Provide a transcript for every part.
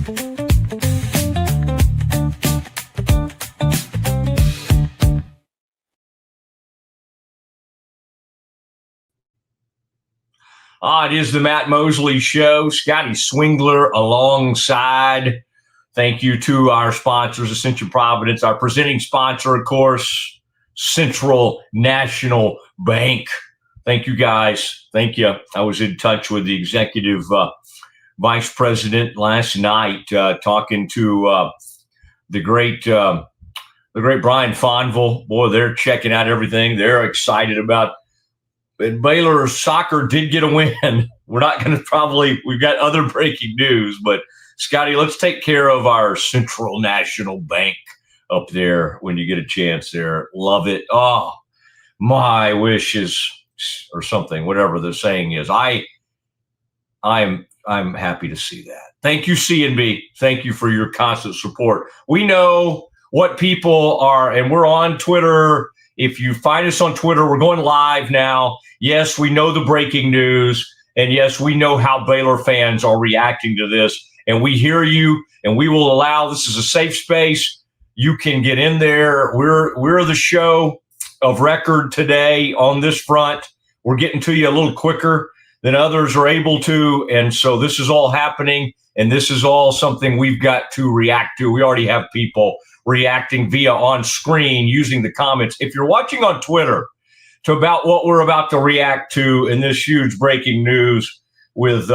It is the Matt Mosley Show. Scotty Swingler alongside. Thank you to our sponsors, Ascension Providence. Our presenting sponsor, of course, Central National Bank. Thank you, guys. Thank you. I was in touch with the executive vice president last night, talking to the great Brian Fonville. Boy, they're checking out everything. They're excited about. And Baylor soccer did get a win. We're not going to we've got other breaking news, but Scotty, let's take care of our Central National Bank up there when you get a chance there. Love it. Oh, my wish is, or something, whatever the saying is. I'm happy to see that. Thank you, CNB. Thank you for your constant support. We know what people are, and we're on Twitter. If you find us on Twitter, we're going live now. Yes, we know the breaking news. And yes, we know how Baylor fans are reacting to this. And we hear you, and we will allow, this is a safe space. You can get in there. We're the show of record today on this front. We're getting to you a little quicker than others are able to. And so this is all happening, and this is all something we've got to react to. We already have people reacting via on screen using the comments. If you're watching on Twitter to about what we're about to react to in this huge breaking news with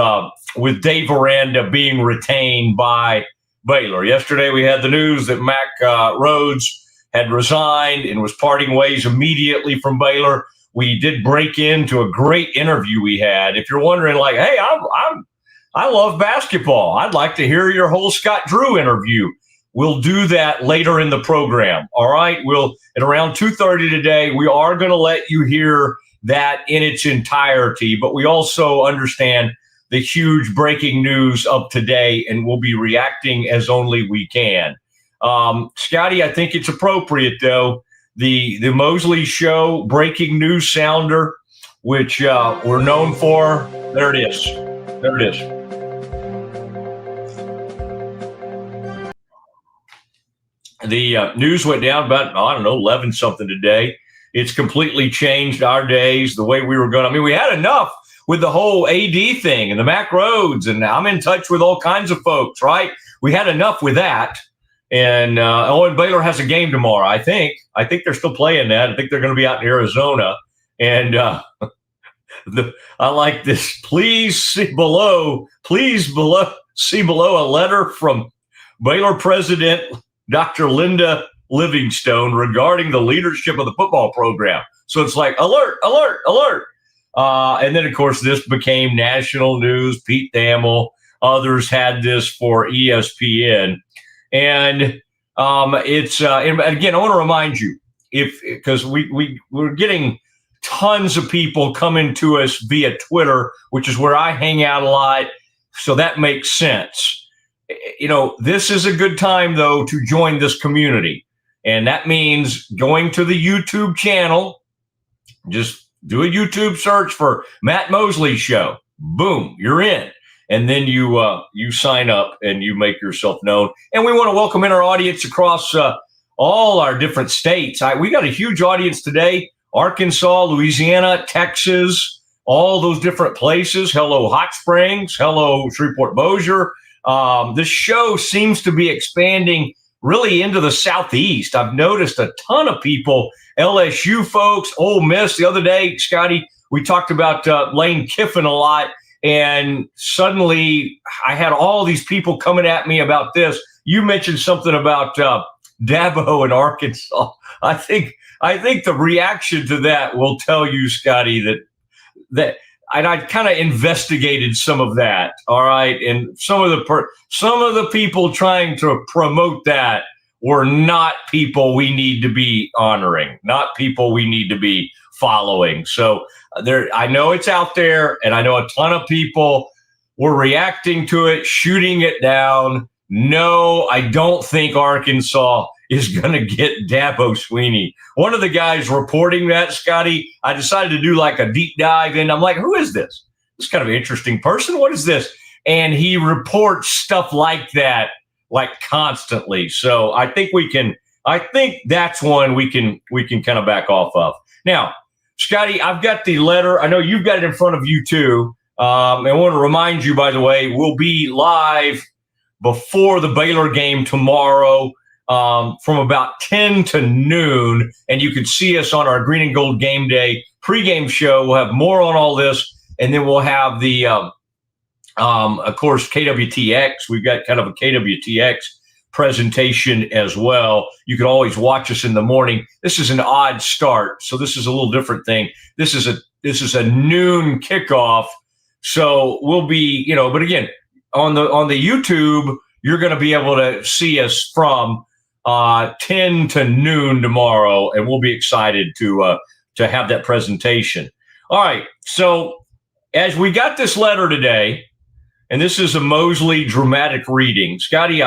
Dave Aranda being retained by Baylor. Yesterday we had the news that Mac Rhodes had resigned and was parting ways immediately from Baylor. We did break into a great interview we had. If you're wondering, like, hey, I love basketball, I'd like to hear your whole Scott Drew interview. We'll do that later in the program. All right. We'll at around 2:30 today. We are going to let you hear that in its entirety, but we also understand the huge breaking news of today, and we'll be reacting as only we can. Scotty, I think it's appropriate, though. The Mosley Show breaking news sounder, which we're known for. There it is. There it is. The news went down about, 11 something today. It's completely changed our days, the way we were going. I mean, we had enough with the whole AD thing and the Mac Rhodes, and I'm in touch with all kinds of folks, right? We had enough with that. And and Baylor has a game tomorrow, I think. I think they're still playing that. I think they're going to be out in Arizona. And I like this. Please see below a letter from Baylor President Dr. Linda Livingstone regarding the leadership of the football program. So it's like, alert, alert, alert. And then, of course, this became national news. Pete Thamel, others had this for ESPN. And it's and again, I want to remind you, because we're getting tons of people coming to us via Twitter, which is where I hang out a lot. So that makes sense. This is a good time, though, to join this community. And that means going to the YouTube channel. Just do a YouTube search for Matt Mosley Show. Boom, you're in. And then you sign up and you make yourself known. And we want to welcome in our audience across all our different states. We got a huge audience today. Arkansas, Louisiana, Texas, all those different places. Hello, Hot Springs. Hello, Shreveport-Bossier. This show seems to be expanding really into the Southeast. I've noticed a ton of people, LSU folks, Ole Miss. The other day, Scotty, we talked about Lane Kiffin a lot, and suddenly I had all these people coming at me about this. You mentioned something about Dabo in Arkansas. I think the reaction to that will tell you, Scotty, that and I kind of investigated some of that, all right? And some of the people trying to promote that were not people we need to be honoring, not people we need to be following. So I know it's out there, and I know a ton of people were reacting to it, shooting it down. No, I don't think Arkansas is going to get Dabo Swinney. One of the guys reporting that, Scotty, I decided to do like a deep dive in. I'm like, who is this? This kind of an interesting person. What is this? and he reports stuff like that, like constantly. So I think that's one we can kind of back off of. Now, Scotty, I've got the letter. I know you've got it in front of you too. I want to remind you, by the way, we'll be live before the Baylor game tomorrow from about 10 to noon, and you can see us on our Green and Gold Game Day pregame show. We'll have more on all this, and then we'll have the, of course, KWTX. We've got kind of a KWTX presentation as well. You can always watch us in the morning. This is an odd start, so this is a little different thing. This is a noon kickoff, so we'll be, but again, on the YouTube, you're going to be able to see us from 10 to noon tomorrow, and we'll be excited to have that presentation. All right, so as we got this letter today, and this is a Mosley dramatic reading, Scotty,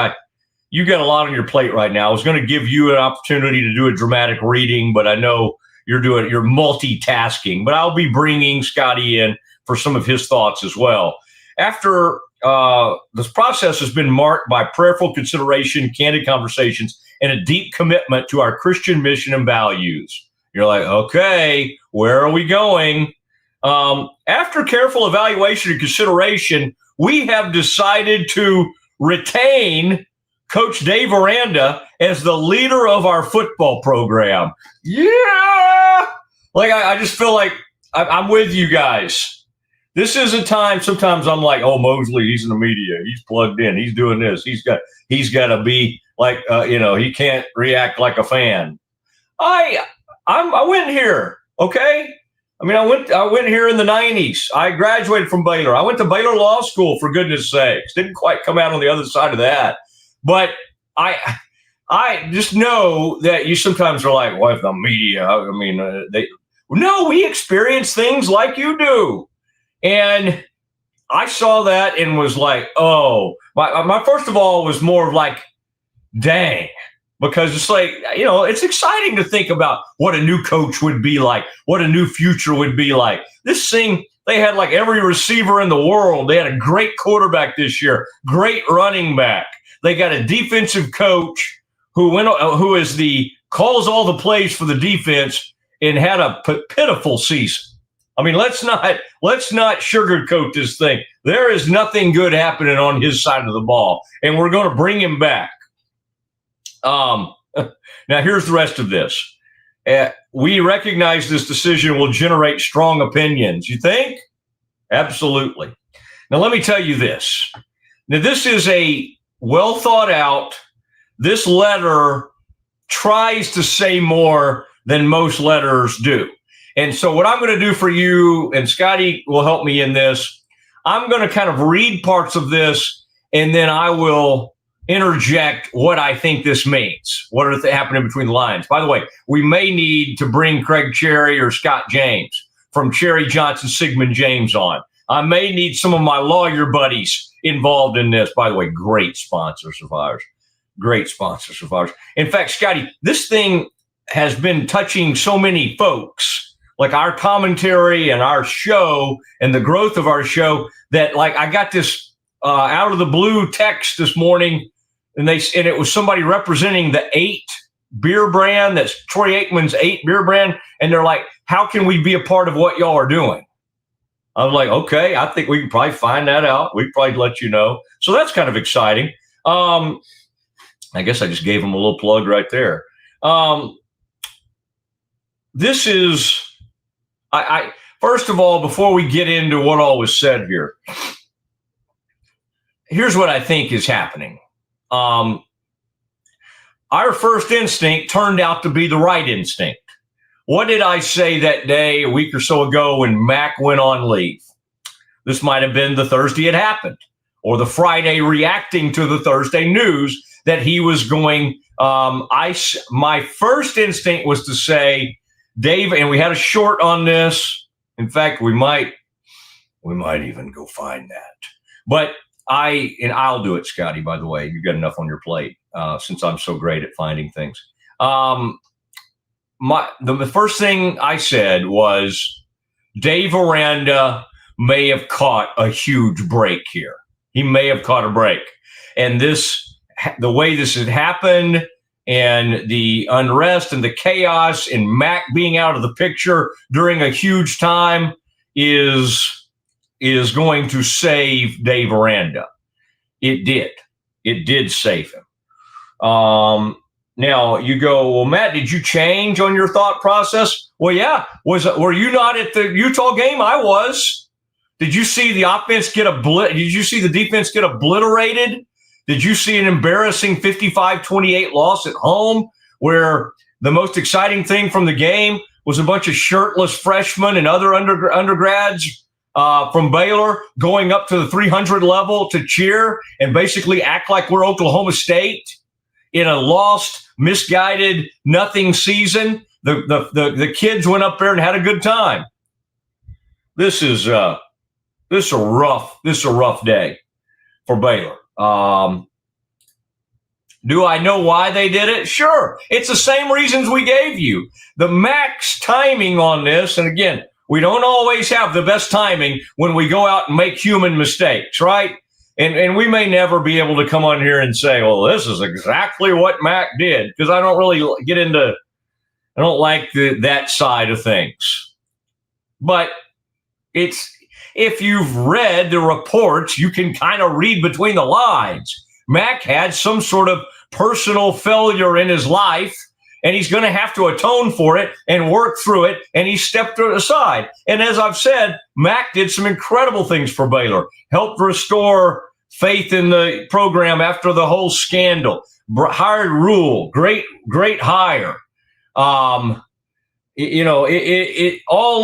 you got a lot on your plate right now. I was going to give you an opportunity to do a dramatic reading, but I know you're multitasking. But I'll be bringing Scotty in for some of his thoughts as well. After this process has been marked by prayerful consideration, candid conversations, and a deep commitment to our Christian mission and values. You're like, okay, where are we going? After careful evaluation and consideration, we have decided to retain Coach Dave Aranda as the leader of our football program. Yeah! I just feel like I'm with you guys. This is a time, sometimes I'm like, oh, Mosley, he's in the media. He's plugged in. He's doing this. He's got to be like, he can't react like a fan. I went here, okay? I mean, I went here in the 90s. I graduated from Baylor. I went to Baylor Law School, for goodness sakes. Didn't quite come out on the other side of that. But I just know that you sometimes are like, well, the media, we experience things like you do. And I saw that and was like, oh, my first of all was more of like, dang, because it's like, it's exciting to think about what a new coach would be like, what a new future would be like. This thing, they had like every receiver in the world. They had a great quarterback this year, great running back. They got a defensive coach who calls all the plays for the defense and had a pitiful season. I mean, let's not sugarcoat this thing. There is nothing good happening on his side of the ball, and we're going to bring him back. Now, here's the rest of this. We recognize this decision will generate strong opinions. You think? Absolutely. Now, let me tell you this. Now, this is a well thought out. This letter tries to say more than most letters do. And so what I'm going to do for you, and Scotty will help me in this, I'm going to kind of read parts of this, and then I will interject what I think this means. What are happening between the lines? By the way, we may need to bring Craig Cherry or Scott James from Cherry Johnson, Siegmund James on. I may need some of my lawyer buddies involved in this. By the way, great sponsors of ours. Great sponsors of ours. In fact, Scotty, this thing has been touching so many folks, like our commentary and our show and the growth of our show, that like I got this out of the blue text this morning, and it was somebody representing the 8 beer brand. That's Troy Aikman's 8 beer brand. And they're like, how can we be a part of what y'all are doing? I was like, okay, I think we can probably find that out. We can probably let you know. So that's kind of exciting. I guess I just gave them a little plug right there. This is, first of all, before we get into what all was said here, here's what I think is happening. Our first instinct turned out to be the right instinct. What did I say that day a week or so ago when Mac went on leave? This might have been the Thursday it happened, or the Friday reacting to the Thursday news that he was going. My first instinct was to say, Dave, and we had a short on this. In fact, we might even go find that. But I'll do it, Scotty, by the way. You've got enough on your plate since I'm so great at finding things. The first thing I said was Dave Aranda may have caught a huge break here. He may have caught a break. And the way this had happened and the unrest and the chaos and Mac being out of the picture during a huge time is going to save Dave Aranda. It did. It did save him. Now you go, well, Matt, did you change on your thought process? Well, yeah. Were you not at the Utah game? I was. Did you see the offense get Did you see the defense get obliterated? Did you see an embarrassing 55-28 loss at home where the most exciting thing from the game was a bunch of shirtless freshmen and other undergrads from Baylor going up to the 300 level to cheer and basically act like we're Oklahoma State in a lost, misguided, nothing season? The kids went up there and had a good time. This is a rough day for Baylor. Do I know why they did it? Sure. It's the same reasons we gave you. The max timing on this, and again, we don't always have the best timing when we go out and make human mistakes, right? And we may never be able to come on here and say, well, this is exactly what Mac did, because I don't really I don't like that side of things. But if you've read the reports, you can kind of read between the lines. Mac had some sort of personal failure in his life, and he's going to have to atone for it and work through it, and he stepped aside. And as I've said, Mac did some incredible things for Baylor, helped restore faith in the program after the whole scandal, hired Rule, great hire. All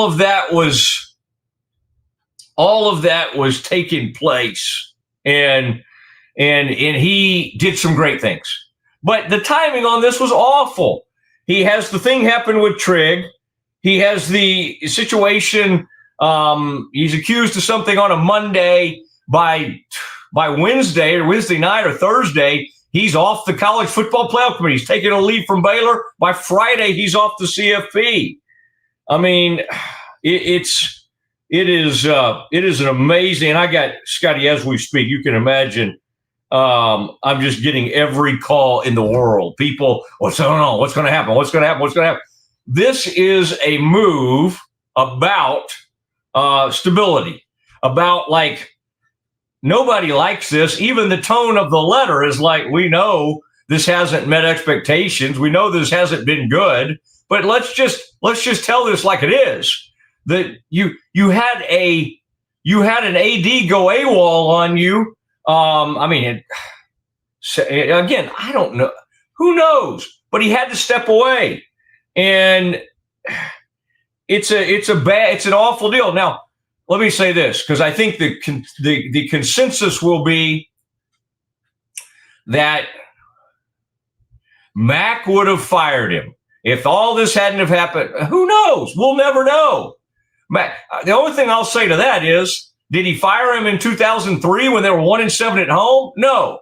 of that was taking place, and he did some great things. But the timing on this was awful. He has the thing happen with Trigg. He has the situation. He's accused of something on a Monday. By Wednesday or Wednesday night or Thursday, he's off the college football playoff committee. He's taking a leave from Baylor. By Friday, he's off the CFP. I mean, it is an amazing. And I got Scotty as we speak. You can imagine. I'm just getting every call in the world. People, what's going on? What's going to happen? What's going to happen? What's going to happen? This is a move about stability, about like nobody likes this. Even the tone of the letter is like, we know this hasn't met expectations. We know this hasn't been good, but let's just tell this like it is. That you had an AD go AWOL on you. Again, I don't know. Who knows? But he had to step away, and it's an awful deal. Now, let me say this, because I think the consensus will be that Mac would have fired him if all this hadn't have happened. Who knows? We'll never know. Mac, the only thing I'll say to that is, did he fire him in 2003 when they were 1-7 at home? No.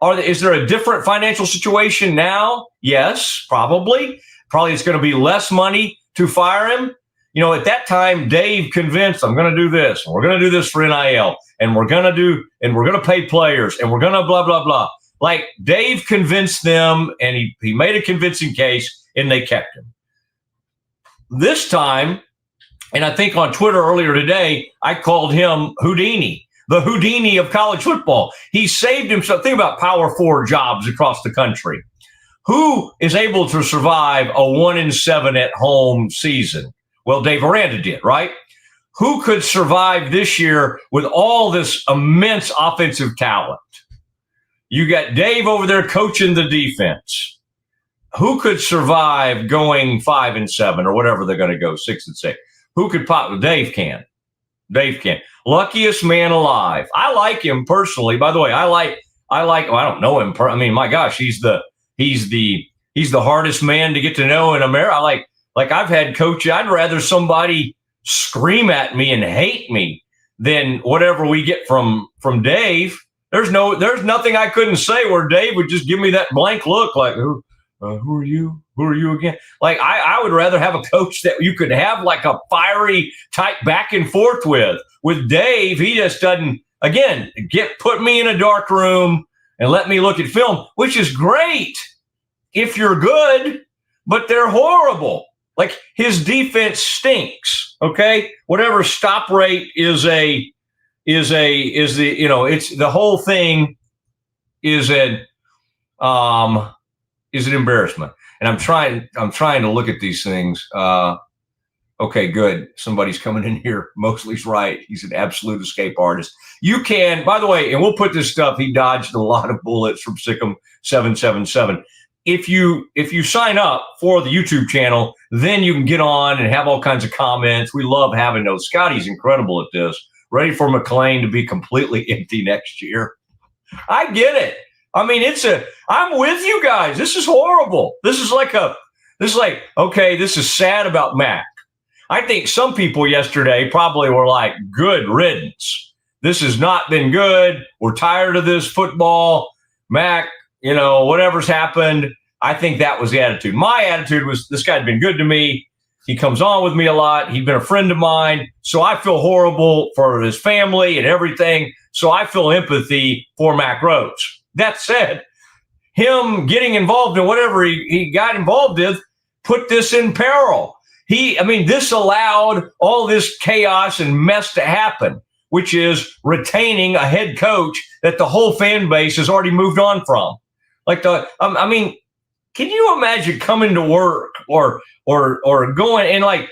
Is there a different financial situation now? Yes, probably. Probably it's going to be less money to fire him. At that time, Dave convinced, I'm going to do this, and we're going to do this for NIL, and we're going to pay players, and we're going to blah, blah, blah. Like, Dave convinced them, and he made a convincing case, and they kept him. This time, and I think on Twitter earlier today, I called him Houdini, the Houdini of college football. He saved himself. Think about Power 4 jobs across the country. Who is able to survive a 1-7 at home season? Well, Dave Aranda did, right? Who could survive this year with all this immense offensive talent? You got Dave over there coaching the defense. Who could survive going 5-7 or whatever they're going to go, 6-6? Who could pop? Dave can. Dave can. Luckiest man alive. I like him personally. By the way, I don't know him. I mean, my gosh, he's the hardest man to get to know in America. Like I've had coaches. I'd rather somebody scream at me and hate me than whatever we get from Dave. There's nothing I couldn't say where Dave would just give me that blank look like, who are you? Who are you again? Like, I would rather have a coach that you could have like a fiery type back and forth with. With Dave, he just doesn't, again, put me in a dark room and let me look at film, which is great if you're good, but they're horrible. Like, his defense stinks. Okay, whatever stop rate is the it's the whole thing is an embarrassment. And I'm trying to look at these things. Okay, good. Somebody's coming in here. Mosley's right. He's an absolute escape artist. You can, by the way, and we'll put this stuff. He dodged a lot of bullets from Siegmund 777. If you sign up for the YouTube channel, then you can get on and have all kinds of comments. We love having those. Scotty's incredible at this. Ready for McLean to be completely empty next year. I get it. I mean, I'm with you guys. This is horrible. This is like, okay, this is sad about Mac. I think some people yesterday probably were like, good riddance. This has not been good. We're tired of this football. Mac, whatever's happened. I think that was the attitude. My attitude was, this guy's been good to me. He comes on with me a lot. He's been a friend of mine. So I feel horrible for his family and everything. So I feel empathy for Mac Rhodes. That said, him getting involved in whatever he got involved with put this in peril. This allowed all this chaos and mess to happen, which is retaining a head coach that the whole fan base has already moved on from. Can you imagine coming to work or going and like,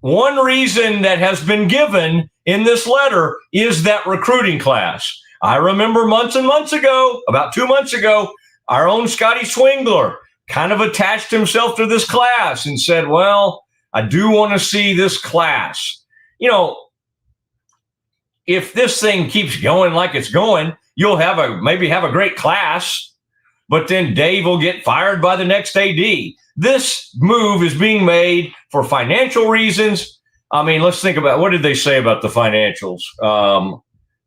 one reason that has been given in this letter is that recruiting class. I remember months and months ago, about 2 months ago, our own Scotty Swingler kind of attached himself to this class and said, well, I do want to see this class. If this thing keeps going like it's going, you'll maybe have a great class, but then Dave will get fired by the next AD. This move is being made for financial reasons. Let's think about, what did they say about the financials?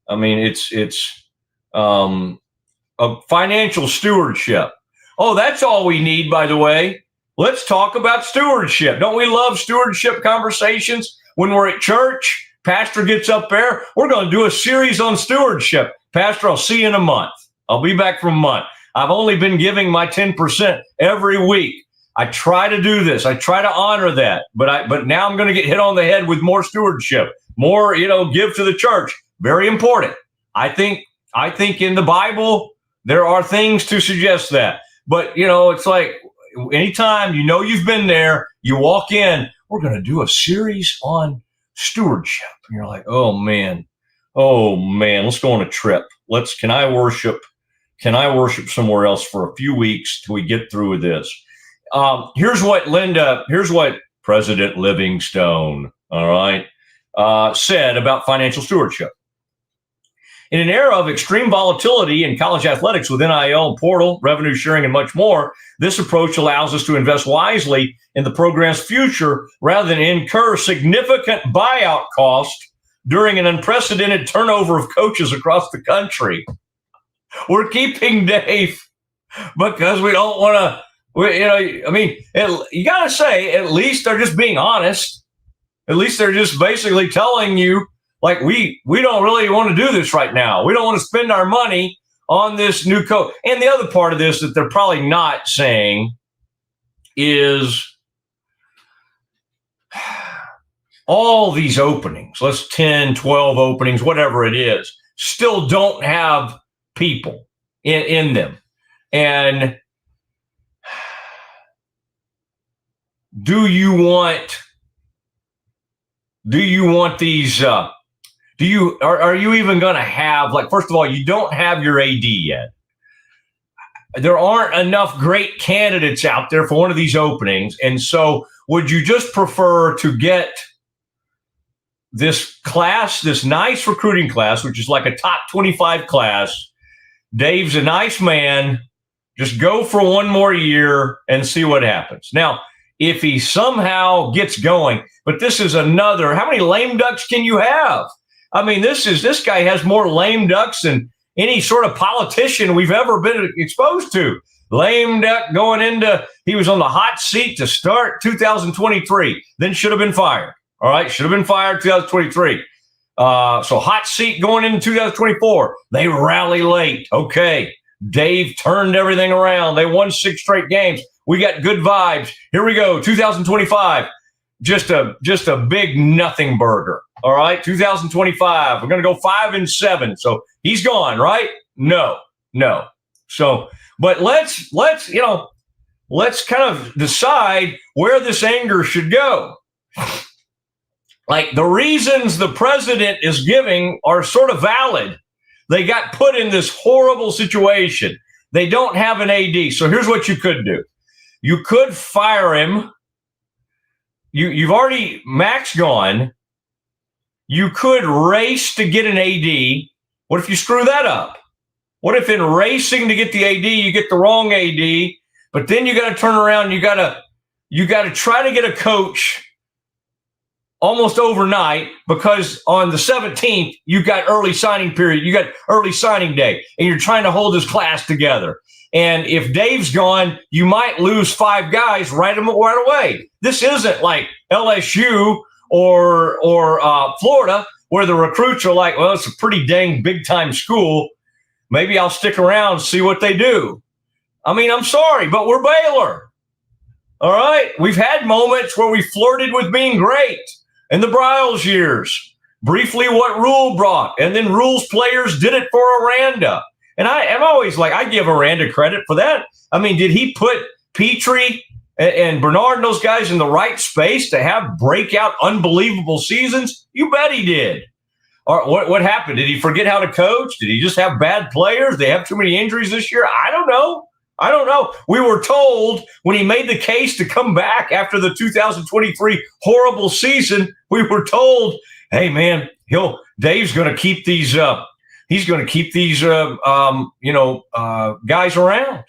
It's a financial stewardship. Oh, that's all we need, by the way. Let's talk about stewardship. Don't we love stewardship conversations when we're at church? Pastor gets up there. We're going to do a series on stewardship. Pastor, I'll see you in a month. I'll be back from a month. I've only been giving my 10% every week. I try to do this. I try to honor that. But now I'm going to get hit on the head with more stewardship, more, give to the church. Very important. I think in the Bible, there are things to suggest that. But, it's like, anytime you've been there, you walk in, we're going to do a series on stewardship. And you're like, oh man, let's go on a trip. Can I worship somewhere else for a few weeks till we get through with this? Here's what President Livingstone, all right, said about financial stewardship. In an era of extreme volatility in college athletics with NIL, portal, revenue sharing, and much more, this approach allows us to invest wisely in the program's future rather than incur significant buyout costs during an unprecedented turnover of coaches across the country. We're keeping Dave because we don't want to, you got to say, at least they're just being honest. At least they're just basically telling you, like, we don't really want to do this right now. We don't want to spend our money on this new coach. And the other part of this that they're probably not saying is all these openings, 10, 12 openings, whatever it is, still don't have people in them. And do you want these, are you even going to have, first of all, you don't have your AD yet. There aren't enough great candidates out there for one of these openings. And so would you just prefer to get this class, this nice recruiting class, which is like a top 25 class? Dave's a nice man. Just go for one more year and see what happens. Now, if he somehow gets going, but this is another, how many lame ducks can you have? This guy has more lame ducks than any sort of politician we've ever been exposed to. Lame duck he was on the hot seat to start 2023, then should have been fired. All right, should have been fired 2023. So hot seat going into 2024. They rally late. Okay. Dave turned everything around. They won 6 straight games. We got good vibes. Here we go. 2025. Just a big nothing burger. All right. 2025. We're going to go 5-7. So he's gone, right? No. So, but let's kind of decide where this anger should go. Like, the reasons the president is giving are sort of valid. They got put in this horrible situation. They don't have an AD. So here's what you could do. You could fire him. You've already Max gone. You could race to get an AD. What if you screw that up? What if in racing to get the AD, you get the wrong AD, but then you got to turn around, you got to try to get a coach almost overnight, because on the 17th, you got early signing period, you got early signing day, and you're trying to hold this class together. And if Dave's gone, you might lose 5 guys right away. This isn't like LSU or Florida, where the recruits are like, well, it's a pretty dang big-time school. Maybe I'll stick around and see what they do. I mean, I'm sorry, but we're Baylor. All right? We've had moments where we flirted with being great in the Brazos years. Briefly, what Rule brought, and then Rule's players did it for Aranda. And I'm always like, I give Aranda credit for that. I mean, did he put Petrie and Bernard and those guys in the right space to have breakout, unbelievable seasons? You bet he did. Or what happened? Did he forget how to coach? Did he just have bad players? Did they have too many injuries this year? I don't know. We were told when he made the case to come back after the 2023 horrible season, we were told, hey, man, Dave's going to keep these he's going to keep these guys around.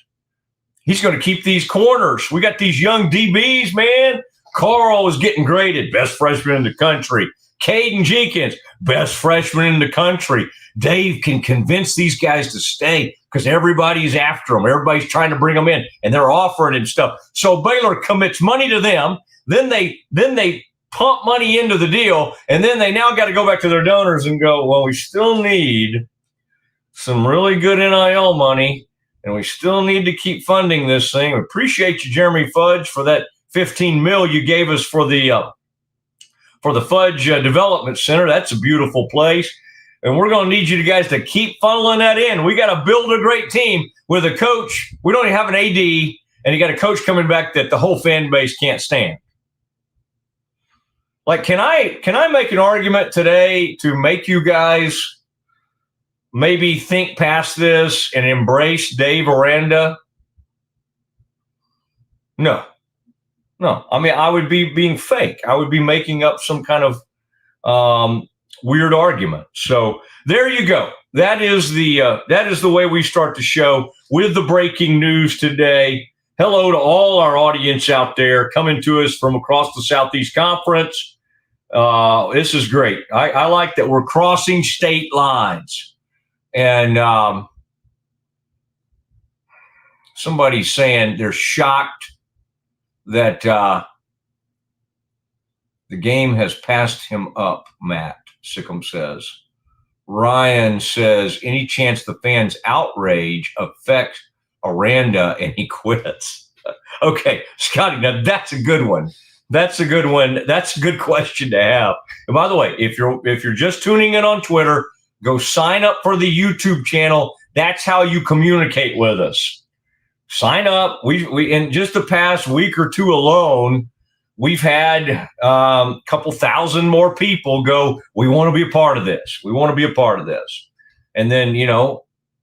He's going to keep these corners. We got these young DBs, man. Carl is getting graded best freshman in the country. Caden Jenkins, best freshman in the country. Dave can convince these guys to stay because everybody's after them. Everybody's trying to bring them in, and they're offering him stuff. So Baylor commits money to them. Then they pump money into the deal, and then they now got to go back to their donors and go, well, we still need some really good NIL money, and we still need to keep funding this thing. We appreciate you, Jeremy Fudge, for that $15 million you gave us for the Fudge Development Center. That's a beautiful place. And we're going to need you guys to keep funneling that in. We got to build a great team with a coach. We don't even have an AD, and you got a coach coming back that the whole fan base can't stand. Like, can I make an argument today to make you guys maybe think past this and embrace Dave Aranda? No. I mean, I would be being fake. I would be making up some kind of weird argument. So there you go. That is the way we start the show with the breaking news today. Hello to all our audience out there coming to us from across the Southeast Conference. This is great. I like that we're crossing state lines. And somebody's saying they're shocked that the game has passed him up, Matt Sickham says. Ryan says, any chance the fans' outrage affects Aranda and he quits? Okay, Scotty, now that's a good one. That's a good one. That's a good question to have. And by the way, if you're just tuning in on Twitter, go sign up for the YouTube channel. That's how you communicate with us. Sign up. We in just the past week or two alone, we've had a couple thousand more people go, we want to be a part of this. We want to be a part of this. And then,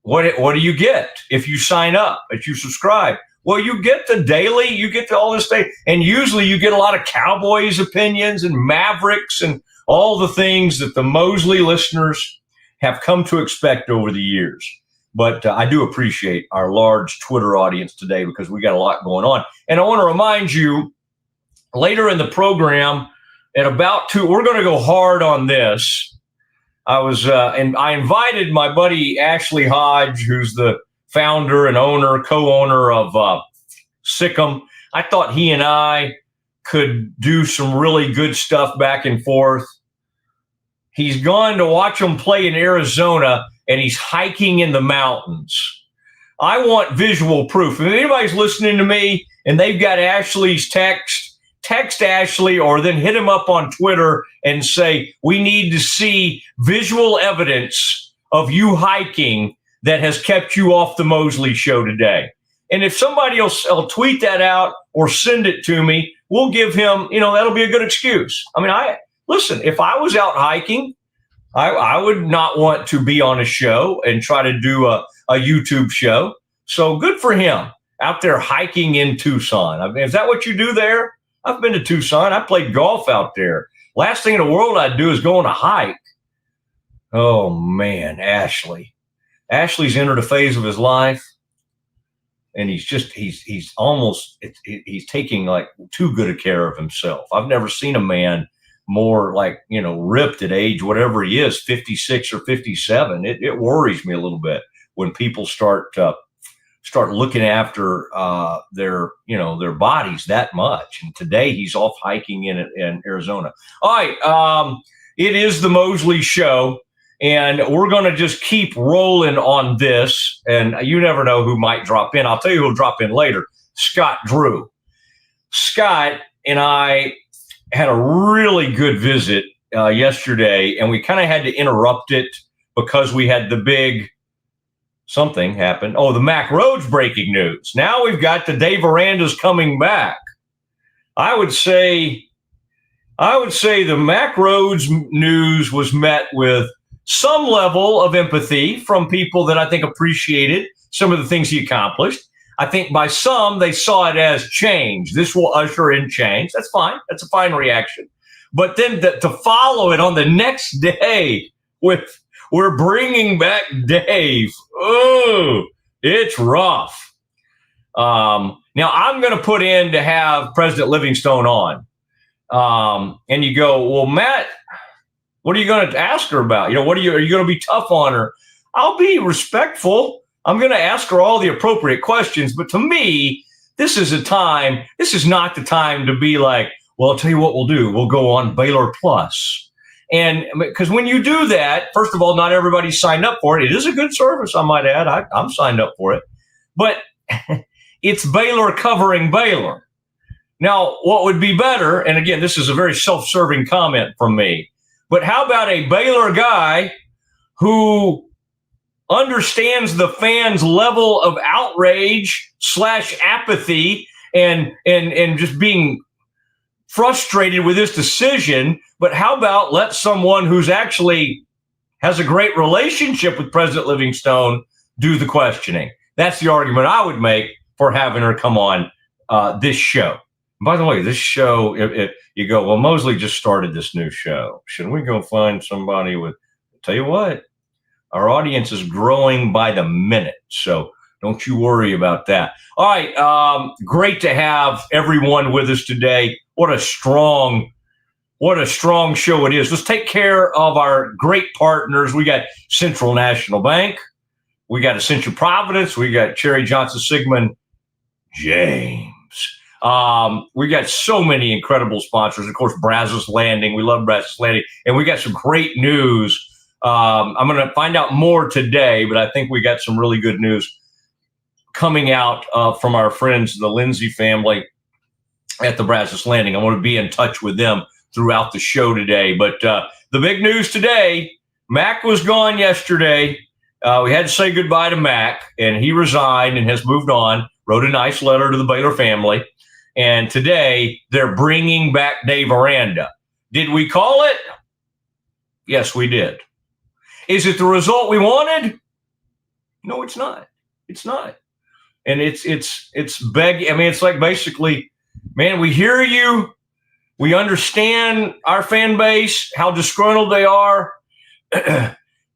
what do you get if you sign up, if you subscribe? Well, you get the daily, you get all this thing. And usually you get a lot of Cowboys opinions and Mavericks and all the things that the Mosley listeners have come to expect over the years. But I do appreciate our large Twitter audience today because we got a lot going on. And I want to remind you, later in the program, at about 2, we're going to go hard on this. And I invited my buddy Ashley Hodge, who's the founder and co-owner of Sickham. I thought he and I could do some really good stuff back and forth. He's gone to watch them play in Arizona, and he's hiking in the mountains. I want visual proof. If anybody's listening to me and they've got Ashley's text Ashley, or then hit him up on Twitter and say, we need to see visual evidence of you hiking that has kept you off the Mosley show today. And if somebody else will tweet that out or send it to me, we'll give him, that'll be a good excuse. I mean, listen, if I was out hiking, I would not want to be on a show and try to do a YouTube show. So good for him out there hiking in Tucson. I mean, is that what you do there? I've been to Tucson. I played golf out there. Last thing in the world I'd do is go on a hike. Oh, man, Ashley's entered a phase of his life, and he's taking like too good a care of himself. I've never seen a man more ripped at age, whatever he is, 56 or 57. It worries me a little bit when people start looking after their bodies that much. And today he's off hiking in Arizona. All right. It is the Mosley Show, and we're going to just keep rolling on this. And you never know who might drop in. I'll tell you who'll drop in later. Scott Drew. Scott and I had a really good visit yesterday, and we kind of had to interrupt it because we had the big something happened. Oh, the Mack Rhodes breaking news. Now we've got the Dave Aranda's coming back. I would say the Mack Rhodes news was met with some level of empathy from people that I think appreciated some of the things he accomplished. I think by some, they saw it as change. This will usher in change. That's fine. That's a fine reaction. But then to follow it on the next day with, we're bringing back Dave. Oh, it's rough. Now, I'm going to put in to have President Livingstone on. And you go, well, Matt, what are you going to ask her about? Are you going to be tough on her? I'll be respectful. I'm going to ask her all the appropriate questions. But to me, this is not the time to be like, well, I'll tell you what we'll do. We'll go on Baylor Plus. And because when you do that, first of all, not everybody signed up for it. It is a good service, I might add. I'm signed up for it. But it's Baylor covering Baylor. Now, what would be better, and again, this is a very self-serving comment from me, but how about a Baylor guy who understands the fans' level of outrage / apathy and just being frustrated with this decision, but how about let someone who's actually has a great relationship with President Livingstone do the questioning? That's the argument I would make for having her come on this show. By the way, this show, if you go, well, Mosley just started this new show. Shouldn't we go find somebody with, tell you what, our audience is growing by the minute. So don't you worry about that. All right. Great to have everyone with us today. What a strong show it is. Let's take care of our great partners. We got Central National Bank. We got Ascension Providence. We got Cherry Johnson, Siegmund, James. We got so many incredible sponsors. Of course, Brazos Landing. We love Brazos Landing. And we got some great news. I'm going to find out more today, but I think we got some really good news coming out from our friends, the Lindsay family at the Brazos Landing. I want to be in touch with them throughout the show today. But the big news today, Mack was gone yesterday. We had to say goodbye to Mack, and he resigned and has moved on, wrote a nice letter to the Baylor family. And today they're bringing back Dave Aranda. Did we call it? Yes, we did. Is it the result we wanted? No, it's not. It's not. And it's begging. I mean, it's like basically, man, we hear you. We understand our fan base, how disgruntled they are,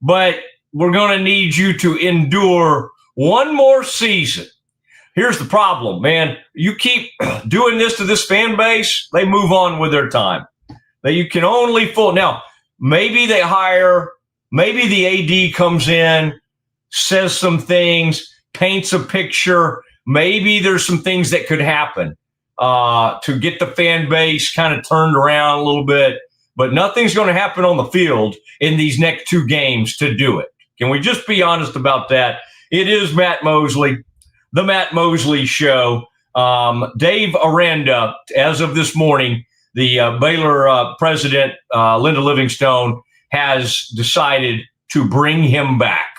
but we're going to need you to endure one more season. Here's the problem, man. You keep doing this to this fan base, they move on with their time. That you can only now, maybe they hire, maybe the AD comes in, says some things, paints a picture. Maybe there's some things that could happen to get the fan base kind of turned around a little bit. but nothing's going to happen on the field in these next 2 games to do it. Can we just be honest about that? It is Matt Mosley, the Matt Mosley Show. Dave Aranda, as of this morning, the Baylor president, Linda Livingstone, has decided to bring him back.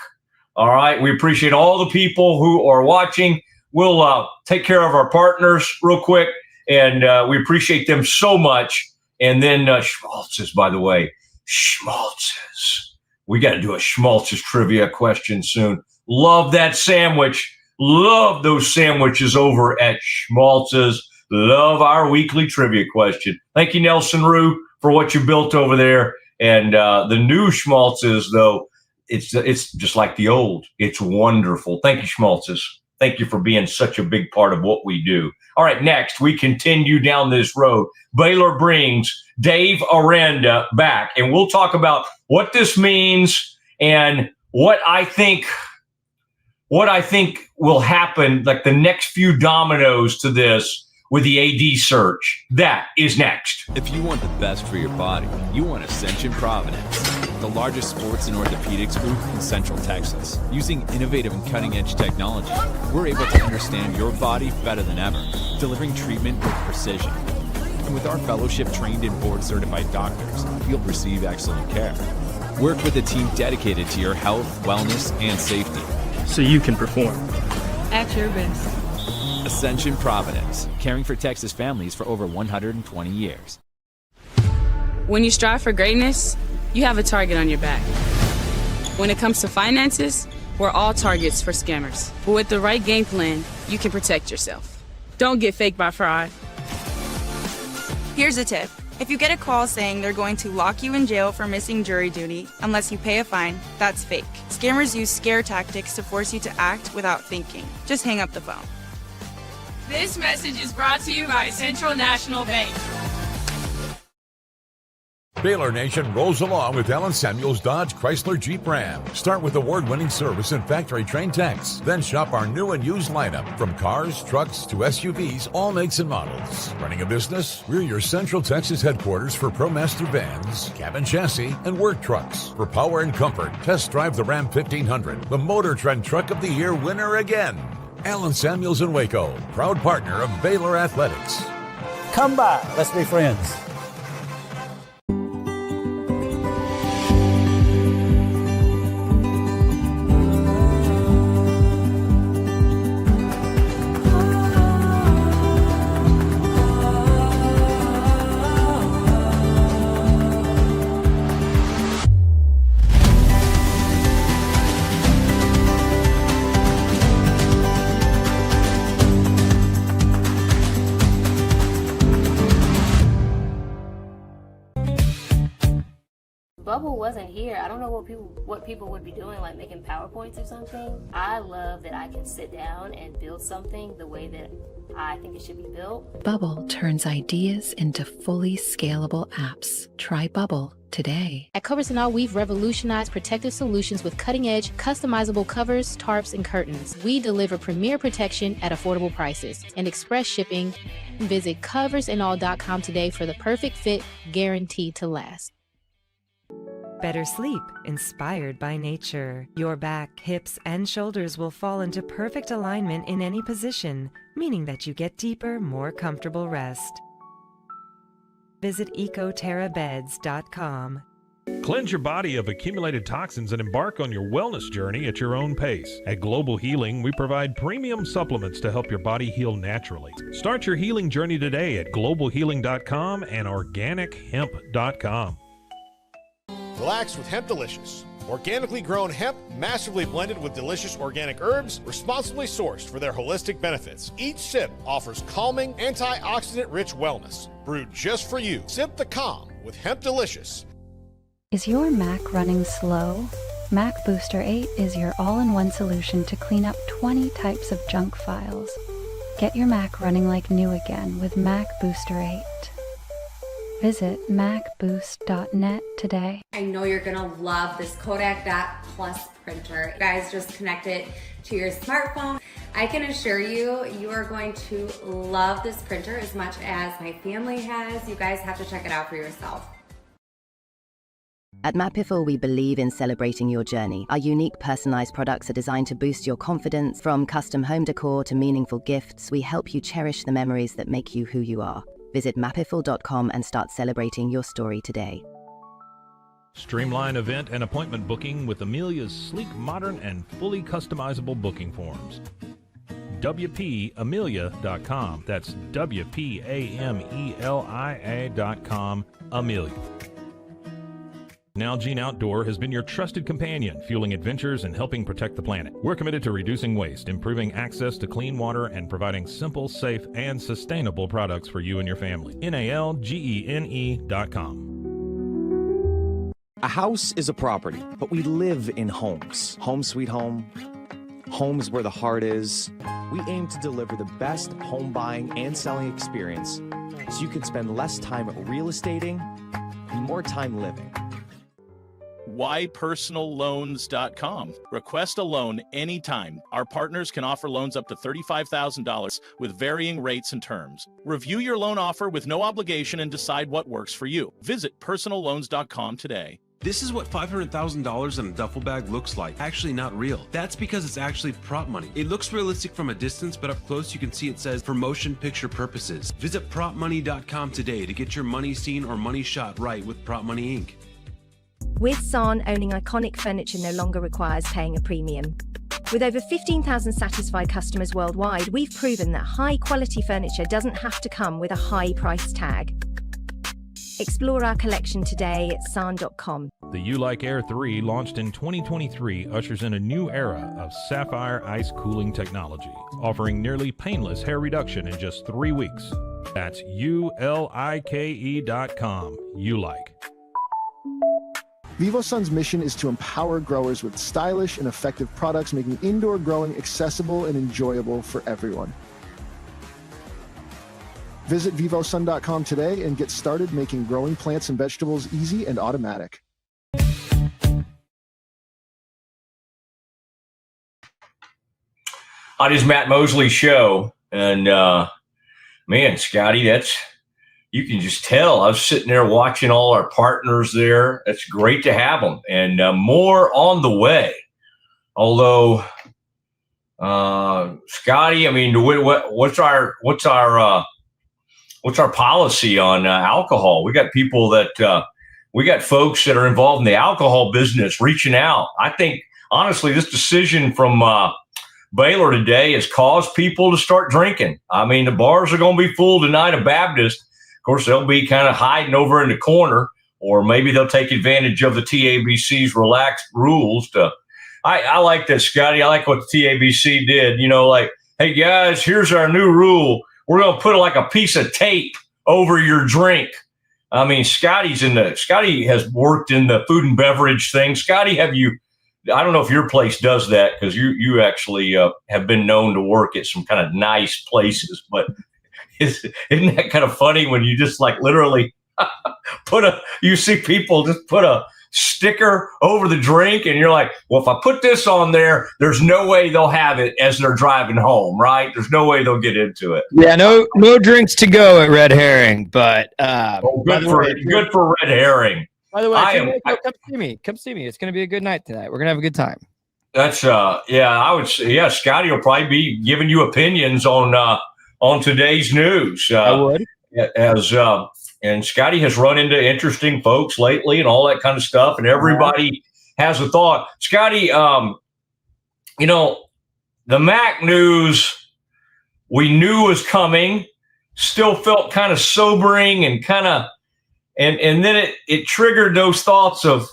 All right. We appreciate all the people who are watching. We'll take care of our partners real quick, and we appreciate them so much. And then Schmaltz's, by the way, Schmaltz's. We got to do a Schmaltz's trivia question soon. Love that sandwich. Love those sandwiches over at Schmaltz's. Love our weekly trivia question. Thank you, Nelson Rue, for what you built over there. And the new Schmaltz's, though, it's just like the old. It's wonderful. Thank you, Schmaltz's. Thank you for being such a big part of what we do. All right, next, we continue down this road. Baylor brings Dave Aranda back, and we'll talk about what this means and what I think will happen, like the next few dominoes to this with the AD search. That is next. If you want the best for your body, you want Ascension Providence, the largest sports and orthopedics group in Central Texas. Using innovative and cutting-edge technology, we're able to understand your body better than ever, delivering treatment with precision. And with our fellowship-trained and board-certified doctors, you'll receive excellent care. Work with a team dedicated to your health, wellness, and safety. So you can perform at your best. Ascension Providence, caring for Texas families for over 120 years. When you strive for greatness, you have a target on your back. When it comes to finances, we're all targets for scammers. But with the right game plan, you can protect yourself. Don't get faked by fraud. Here's a tip. If you get a call saying they're going to lock you in jail for missing jury duty unless you pay a fine, that's fake. Scammers use scare tactics to force you to act without thinking. Just hang up the phone. This message is brought to you by Central National Bank. Baylor Nation rolls along with Allen Samuels Dodge Chrysler Jeep Ram. Start with award-winning service and factory-trained techs. Then shop our new and used lineup. From cars, trucks, to SUVs, all makes and models. Running a business? We're your Central Texas headquarters for ProMaster vans, cabin chassis, and work trucks. For power and comfort, test drive the Ram 1500, the Motor Trend Truck of the Year winner again. Allen Samuels in Waco, proud partner of Baylor Athletics. Come by, let's be friends. Bubble wasn't here. I don't know what people would be doing, like making PowerPoints or something. I love that I can sit down and build something the way that I think it should be built. Bubble turns ideas into fully scalable apps. Try Bubble today. At Covers & All, we've revolutionized protective solutions with cutting-edge, customizable covers, tarps, and curtains. We deliver premier protection at affordable prices and express shipping. Visit coversandall.com today for the perfect fit, guaranteed to last. Better sleep, inspired by nature. Your back, hips, and shoulders will fall into perfect alignment in any position, meaning that you get deeper, more comfortable rest. Visit ecoterrabeds.com. Cleanse your body of accumulated toxins and embark on your wellness journey at your own pace. At Global Healing, we provide premium supplements to help your body heal naturally. Start your healing journey today at globalhealing.com and organichemp.com. Relax with Hemp Delicious. Organically grown hemp, massively blended with delicious organic herbs, responsibly sourced for their holistic benefits. Each sip offers calming, antioxidant-rich wellness. Brewed just for you. Sip the calm with Hemp Delicious. Is your Mac running slow? Mac Booster 8 is your all-in-one solution to clean up 20 types of junk files. Get your Mac running like new again with Mac Booster 8. Visit macboost.net today. I know you're gonna love this Kodak Dot Plus printer. You guys just connect it to your smartphone. I can assure you, you are going to love this printer as much as my family has. You guys have to check it out for yourself. At Mapiful, we believe in celebrating your journey. Our unique personalized products are designed to boost your confidence. From custom home decor to meaningful gifts, we help you cherish the memories that make you who you are. Visit mapiful.com and start celebrating your story today. Streamline event and appointment booking with Amelia's sleek, modern, and fully customizable booking forms. WPAmelia.com. That's WPAMELIA.com. Amelia. Nalgene Outdoor has been your trusted companion, fueling adventures and helping protect the planet. We're committed to reducing waste, improving access to clean water, and providing simple, safe, and sustainable products for you and your family. NALGENE.com. A house is a property, but we live in homes. Home sweet home. Homes where the heart is. We aim to deliver the best home buying and selling experience so you can spend less time real estating and more time living. WhyPersonalLoans.com. Request a loan anytime. Our partners can offer loans up to $35,000 with varying rates and terms. Review your loan offer with no obligation and decide what works for you. Visit PersonalLoans.com today. This is what $500,000 in a duffel bag looks like. Actually not real. That's because it's actually prop money. It looks realistic from a distance, but up close you can see it says for motion picture purposes. Visit PropMoney.com today to get your money seen or money shot right with Prop Money Inc. With San, owning iconic furniture no longer requires paying a premium. With over 15,000 satisfied customers worldwide, we've proven that high-quality furniture doesn't have to come with a high price tag. Explore our collection today at san.com. The U-Like Air 3, launched in 2023, ushers in a new era of sapphire ice cooling technology, offering nearly painless hair reduction in just 3 weeks. That's ULIKE.com. U-Like. VivoSun's mission is to empower growers with stylish and effective products, making indoor growing accessible and enjoyable for everyone. Visit vivosun.com today and get started making growing plants and vegetables easy and automatic. Hi, this is Matt Mosley Show. And man, Scotty, you can just tell. I was sitting there watching all our partners there. It's great to have them, and more on the way. Although, Scotty, I mean, what's our policy on alcohol? We got people that we got folks that are involved in the alcohol business reaching out. I think honestly, this decision from Baylor today has caused people to start drinking. I mean, the bars are going to be full tonight of Baptist. Of course, they'll be kind of hiding over in the corner, or maybe they'll take advantage of the TABC's relaxed rules. I like that, Scotty. I like what the TABC did. You know, like, hey, guys, here's our new rule. We're going to put like a piece of tape over your drink. I mean, Scotty has worked in the food and beverage thing. Scotty, I don't know if your place does that, because you actually have been known to work at some kind of nice places, but isn't that kind of funny when you just like literally you see people just put a sticker over the drink and you're like, well, if I put this on there, there's no way they'll have it as they're driving home, right? There's no way they'll get into it. Yeah, no drinks to go at Red Herring, but good for Red Herring. By the way, come see me. It's going to be a good night tonight. We're going to have a good time. That's I would say, Scotty will probably be giving you opinions on today's news. I would. And Scotty has run into interesting folks lately and all that kind of stuff, and everybody has a thought. Scotty, the Mac news we knew was coming, still felt kind of sobering and kind of, and then it triggered those thoughts of,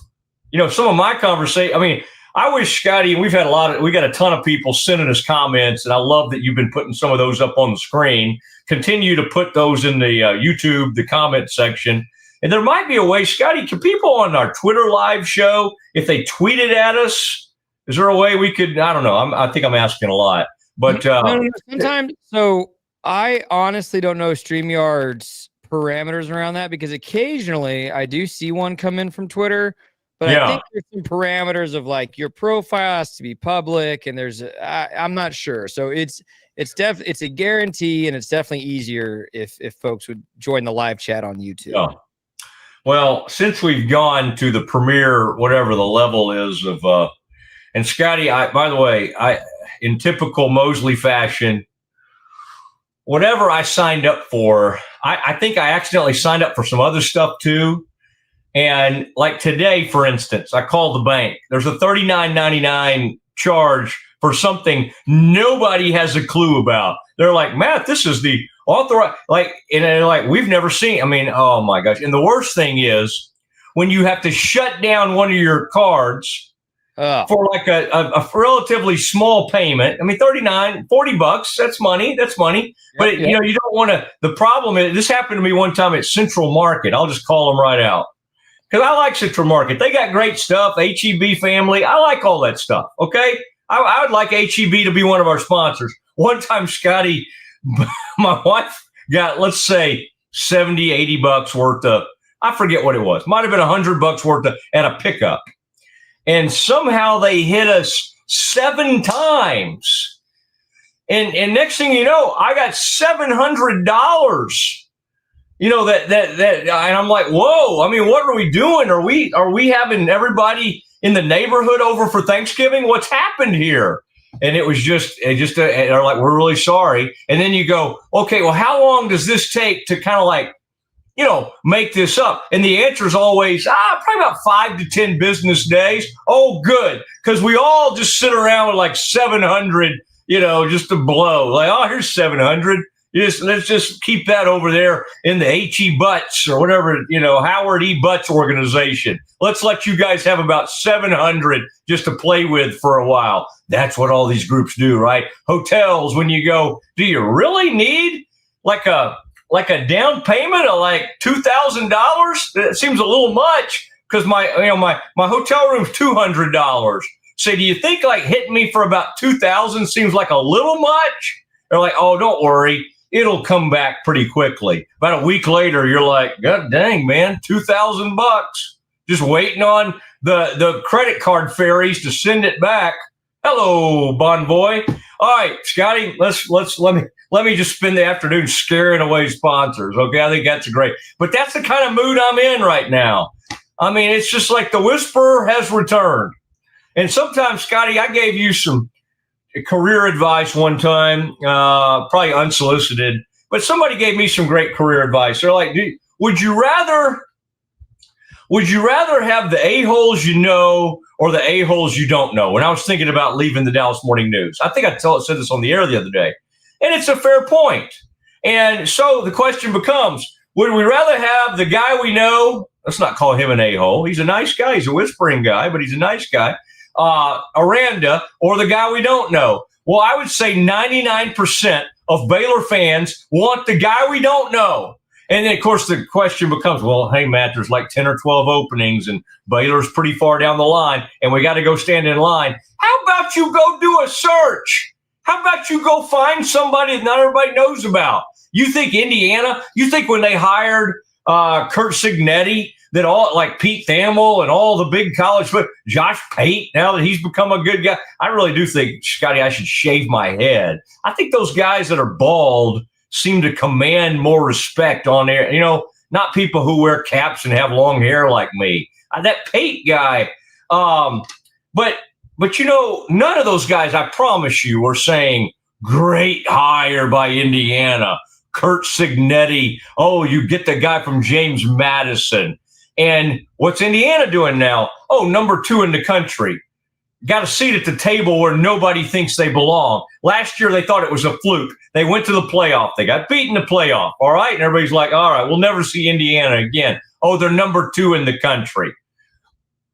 some of my conversation. I mean, I wish, Scotty, and we got a ton of people sending us comments, and I love that you've been putting some of those up on the screen. Continue to put those in the YouTube, the comment section. And there might be a way, Scotty, can people on our Twitter live show, if they tweeted at us, is there a way we could, I don't know, I think I'm asking a lot. But sometimes, so I honestly don't know StreamYard's parameters around that, because occasionally I do see one come in from Twitter. But I think there's some parameters of like your profile has to be public, and I'm not sure. So it's a guarantee, and it's definitely easier if folks would join the live chat on YouTube. Yeah. Well, since we've gone to the premier, whatever the level is of, and Scotty, by the way, in typical Mosley fashion, whatever I signed up for, I think I accidentally signed up for some other stuff too. And like today, for instance, I called the bank. There's a $39.99 charge for something nobody has a clue about. They're like, Matt, this is the authorized, and they're like, we've never seen. I mean, oh my gosh. And the worst thing is when you have to shut down one of your cards for like a relatively small payment. I mean, $40, that's money. But you know, you don't want to, the problem is, this happened to me one time at Central Market. I'll just call them right out. Because I like Central Market. They got great stuff, HEB family. I like all that stuff, okay? I would like HEB to be one of our sponsors. One time, Scotty, my wife got, let's say, $70, $80 worth of, I forget what it was. Might have been $100 worth of, at a pickup. And somehow they hit us 7 times. And next thing you know, I got $700. You know, that, and I'm like, whoa, I mean, what are we doing? Are we having everybody in the neighborhood over for Thanksgiving? What's happened here? And it was they're like, we're really sorry. And then you go, okay, well, how long does this take to kind of like, you know, make this up? And the answer is always, probably about 5 to 10 business days. Oh, good. Because we all just sit around with like 700, you know, just to blow. Like, oh, here's 700. Let's just keep that over there in the H.E. Butts or whatever, you know, Howard E. Butts organization. Let's let you guys have about 700 just to play with for a while. That's what all these groups do, right? Hotels, when you go, do you really need like a down payment of like $2,000? That seems a little much because my hotel room's $200. So do you think like hitting me for about $2,000 seems like a little much? They're like, oh, don't worry. It'll come back pretty quickly. About a week later, you're like, God dang, man, $2,000 just waiting on the credit card fairies to send it back. Hello, Bon Boy. All right, Scotty, let me just spend the afternoon scaring away sponsors. Okay, I think that's great. But that's the kind of mood I'm in right now. I mean, it's just like the whisperer has returned. And sometimes, Scotty, I gave you some career advice one time, probably unsolicited, but somebody gave me some great career advice. They're like, would you rather have the a-holes you know or the a-holes you don't know? When I was thinking about leaving the Dallas Morning News, I think I said this on the air the other day, and it's a fair point. And so the question becomes, would we rather have the guy we know? Let's not call him an a-hole. He's a nice guy. He's a whispering guy, but he's a nice guy. Aranda, or the guy we don't know? Well, I would say 99% of Baylor fans want the guy we don't know. And then, of course, the question becomes, well, hey, Matt, there's like 10 or 12 openings, and Baylor's pretty far down the line, and we got to go stand in line. How about you go do a search? How about you go find somebody that not everybody knows about? You think Indiana, you think when they hired Curt Cignetti, that all like Pete Thamel and all the big college, but Josh Pate, now that he's become a good guy, I really do think, Scotty, I should shave my head. I think those guys that are bald seem to command more respect on there. You know, not people who wear caps and have long hair like me. That Pate guy. But you know, none of those guys, I promise you, were saying great hire by Indiana. Curt Cignetti. Oh, you get the guy from James Madison. And what's Indiana doing now? Oh, number 2 in the country. Got a seat at the table where nobody thinks they belong. Last year, they thought it was a fluke. They went to the playoff. They got beat in the playoff. All right. And everybody's like, all right, we'll never see Indiana again. Oh, they're number 2 in the country.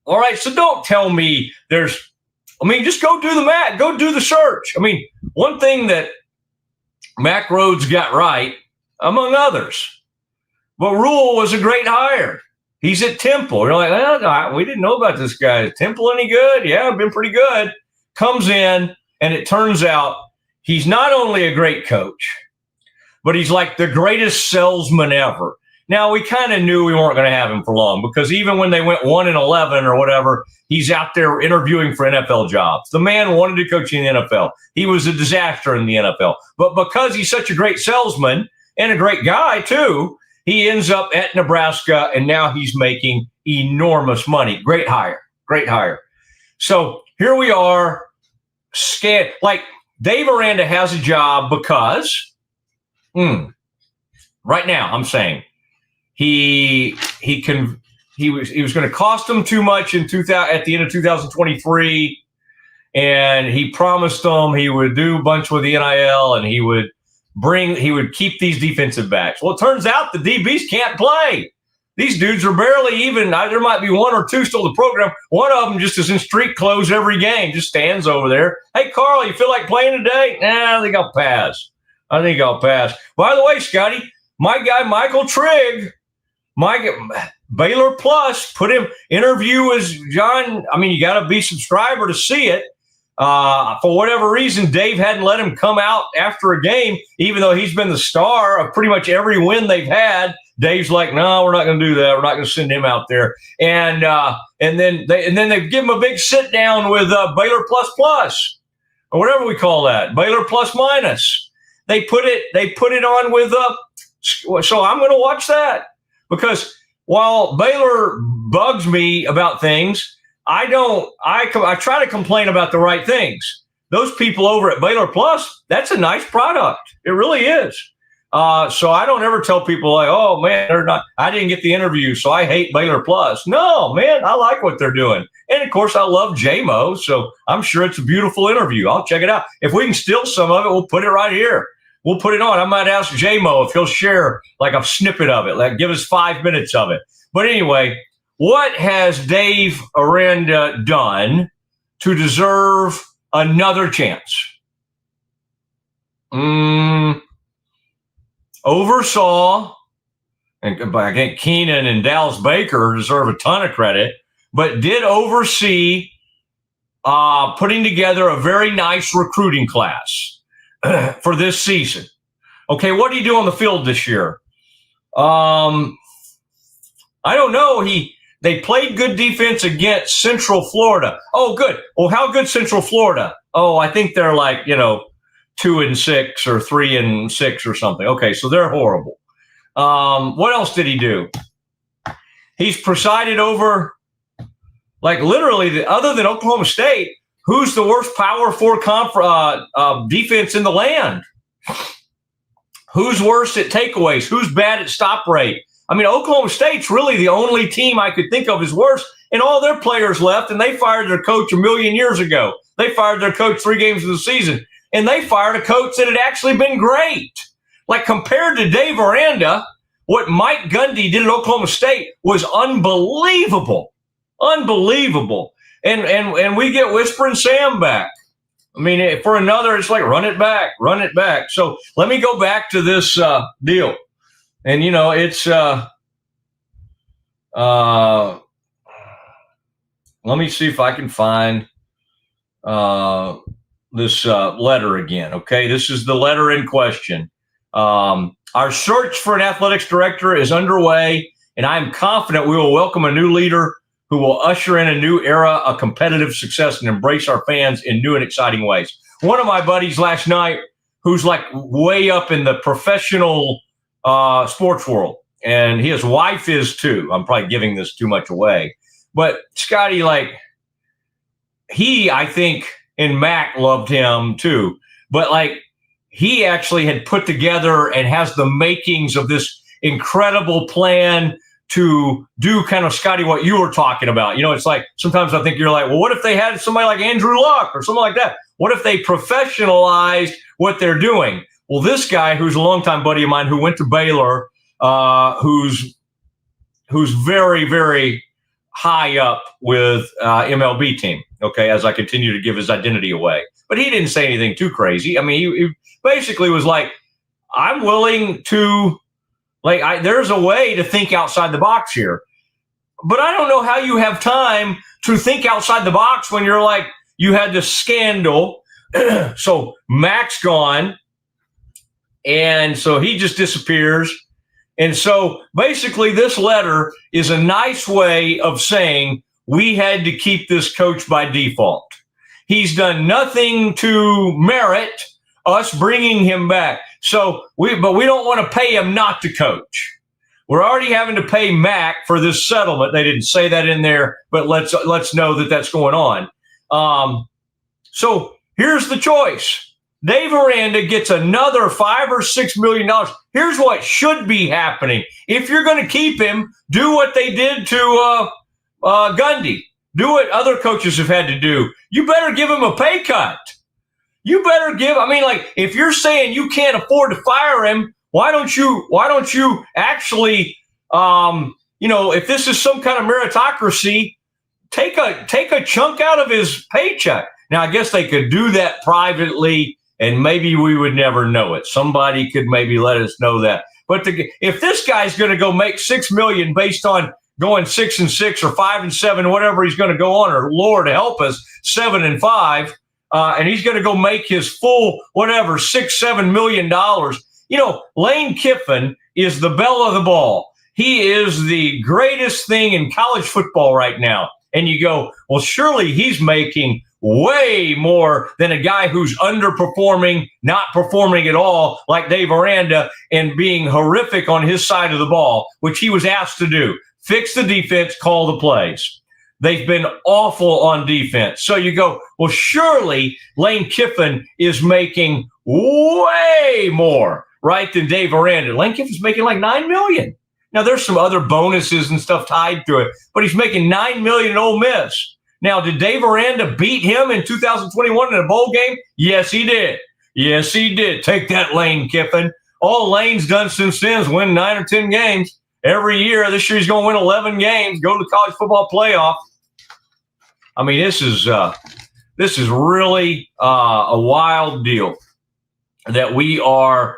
All right. So don't tell me just go do the math. Go do the search. I mean, one thing that Mack Rhoades got right, among others, but Rule was a great hire. He's at Temple. You're like, oh, we didn't know about this guy. Is Temple any good? Yeah, been pretty good. Comes in, and it turns out he's not only a great coach, but he's like the greatest salesman ever. Now, we kind of knew we weren't going to have him for long because even when they went 1-11 or whatever, he's out there interviewing for NFL jobs. The man wanted to coach in the NFL. He was a disaster in the NFL. But because he's such a great salesman and a great guy, too, he ends up at Nebraska, and now he's making enormous money. Great hire. So here we are, like Dave Aranda has a job because, right now I'm saying he was going to cost them too much at the end of 2023, and he promised them he would do a bunch with the NIL, and he would keep these defensive backs. Well, it turns out the DBs can't play. These dudes are barely even. There might be one or two still in the program. One of them just is in street clothes every game, just stands over there. Hey, Carl, you feel like playing today? Nah, I think I'll pass. By the way, Scotty, my guy Michael Trigg, Baylor Plus, put him interview as John. I mean, you got to be subscriber to see it. For whatever reason, Dave hadn't let him come out after a game, even though he's been the star of pretty much every win they've had. Dave's like, no, we're not going to do that. We're not going to send him out there. And then they give him a big sit down with Baylor Plus or whatever we call that, Baylor Plus Minus. They put it on with so I'm going to watch that, because while Baylor bugs me about things, I try to complain about the right things. Those people over at Baylor Plus, that's a nice product. It really is. So I don't ever tell people like, oh man, I didn't get the interview, so I hate Baylor Plus. No, man, I like what they're doing. And of course I love J-Mo, so I'm sure it's a beautiful interview. I'll check it out. If we can steal some of it, we'll put it right here. We'll put it on. I might ask J-Mo if he'll share like a snippet of it, like give us 5 minutes of it. But anyway, what has Dave Aranda done to deserve another chance? Oversaw, and I think Keenan and Dallas Baker deserve a ton of credit, but did oversee putting together a very nice recruiting class for this season. Okay, what did he do on the field this year? I don't know. They played good defense against Central Florida. Oh, good. Well, how good Central Florida? Oh, I think they're like, 2-6 or 3-6 or something. Okay, so they're horrible. What else did he do? He's presided over, like literally, other than Oklahoma State, who's the worst Power 4 defense in the land? Who's worse at takeaways? Who's bad at stop rate? I mean, Oklahoma State's really the only team I could think of as worse, and all their players left, and they fired their coach a million years ago. They fired their coach 3 games of the season, and they fired a coach that had actually been great. Like, compared to Dave Aranda, what Mike Gundy did at Oklahoma State was unbelievable. Unbelievable. And we get Whispering Sam back. I mean, for another, it's like run it back. So let me go back to this deal. And, it's let me see if I can find this letter again. Okay, this is the letter in question. Our search for an athletics director is underway, and I am confident we will welcome a new leader who will usher in a new era of competitive success and embrace our fans in new and exciting ways. One of my buddies last night, who's like way up in the professional sports world, and his wife is too. I'm probably giving this too much away, but Scotty, I think, and Mac loved him too, but he actually had put together and has the makings of this incredible plan to do kind of, Scotty, what you were talking about. It's like sometimes I think you're like, well, what if they had somebody like Andrew Luck or something like that? What if they professionalized what they're doing? Well, this guy, who's a longtime buddy of mine who went to Baylor, who's very, very high up with MLB team, okay, as I continue to give his identity away. But he didn't say anything too crazy. I mean, he basically was like, I'm willing to, there's a way to think outside the box here. But I don't know how you have time to think outside the box when you're like, you had this scandal. So Mac's gone. And so he just disappears. And so basically this letter is a nice way of saying we had to keep this coach by default. He's done nothing to merit us bringing him back. But we don't want to pay him not to coach. we're already having to pay Mac for this settlement. They didn't say that in there, but let's know that that's going on. So here's the choice. Dave Aranda gets another $5 or $6 million. Here's what should be happening. If you're going to keep him, do what they did to Gundy. Do what other coaches have had to do. You better give him a pay cut. You better if you're saying you can't afford to fire him, why don't you actually, if this is some kind of meritocracy, take a chunk out of his paycheck. Now, I guess they could do that privately, and maybe we would never know it. Somebody could maybe let us know that. But if this guy's going to go make $6 million based on going 6-6 or 5-7, whatever he's going to go on, or Lord help us, 7-5, and he's going to go make his full $6-7 million. Lane Kiffin is the belle of the ball. He is the greatest thing in college football right now. And you go, well, surely he's making way more than a guy who's underperforming, not performing at all, like Dave Aranda, and being horrific on his side of the ball, which he was asked to do. Fix the defense, call the plays. They've been awful on defense. So you go, well, surely Lane Kiffin is making way more, right, than Dave Aranda. Lane Kiffin's making like $9 million. Now, there's some other bonuses and stuff tied to it, but he's making $9 million in Ole Miss. Now, did Dave Aranda beat him in 2021 in a bowl game? Yes, he did. Yes, he did. Take that, Lane Kiffin. All Lane's done since then is win 9 or 10 games every year. This year he's going to win 11 games, go to the college football playoff. I mean, this is really a wild deal that we are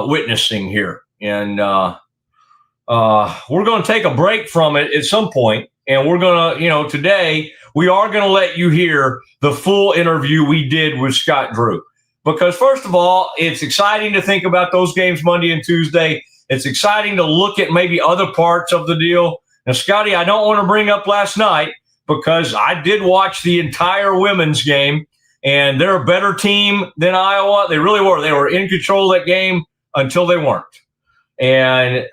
witnessing here. And we're going to take a break from it at some point. And we're going to, today, we are going to let you hear the full interview we did with Scott Drew. Because, first of all, it's exciting to think about those games Monday and Tuesday. It's exciting to look at maybe other parts of the deal. Now, Scotty, I don't want to bring up last night because I did watch the entire women's game, and they're a better team than Iowa. They really were. They were in control of that game until they weren't. And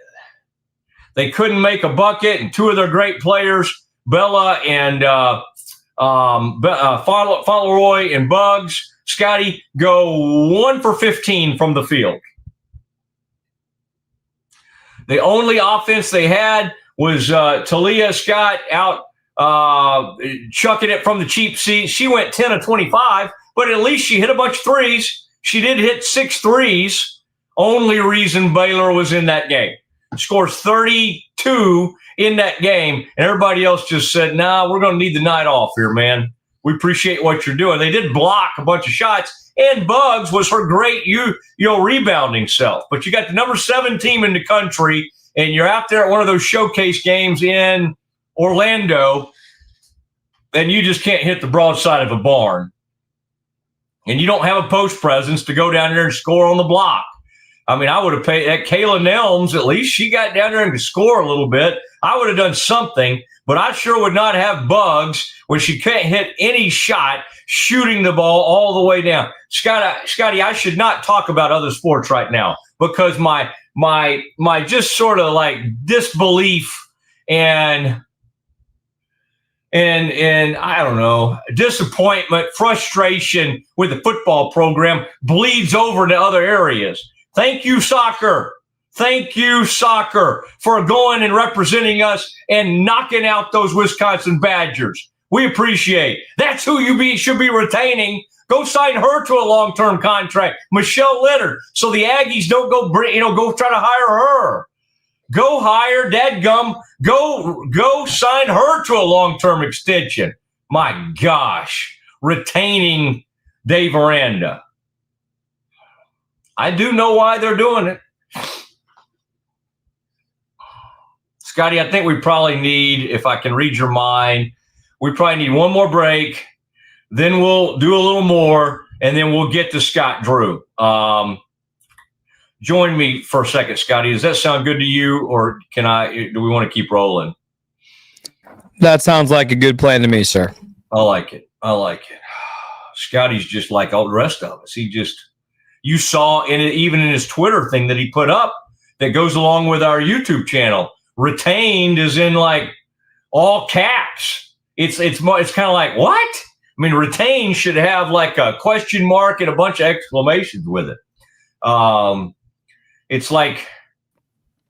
they couldn't make a bucket, and two of their great players, Bella and Fauntleroy and Bugs, Scotty, go 1 for 15 from the field. The only offense they had was Talia Scott out chucking it from the cheap seat. She went 10 of 25, but at least she hit a bunch of threes. She did hit 6 threes. Only reason Baylor was in that game. Scores 32 in that game, and everybody else just said, nah, we're going to need the night off here, man. We appreciate what you're doing. They did block a bunch of shots, and Bugs was her great rebounding self. But you got the number 7 team in the country, and you're out there at one of those showcase games in Orlando, and you just can't hit the broadside of a barn. And you don't have a post presence to go down there and score on the block. I mean, I would have paid that Kayla Nelms. At least she got down there and could score a little bit. I would have done something, but I sure would not have Bugs when she can't hit any shot shooting the ball all the way down. Scotty, I should not talk about other sports right now because my just sort of like disbelief and I don't know, disappointment, frustration with the football program bleeds over to other areas. Thank you, soccer. Thank you, soccer, for going and representing us and knocking out those Wisconsin Badgers. We appreciate. That's who you should be retaining. Go sign her to a long-term contract, Michelle Leonard, so the Aggies don't go try to hire her. Go hire dadgum. Go sign her to a long-term extension. My gosh, retaining Dave Aranda. I do know why they're doing it. Scotty, I think we probably need, if I can read your mind, we probably need one more break. Then we'll do a little more, and then we'll get to Scott Drew. Join me for a second, Scotty. Does that sound good to you, or do we want to keep rolling? That sounds like a good plan to me, sir. I like it. Scotty's just like all the rest of us. You saw even in his Twitter thing that he put up that goes along with our YouTube channel. Retained is in like all caps. It's kind of like, what? I mean, retained should have like a question mark and a bunch of exclamations with it. It's like,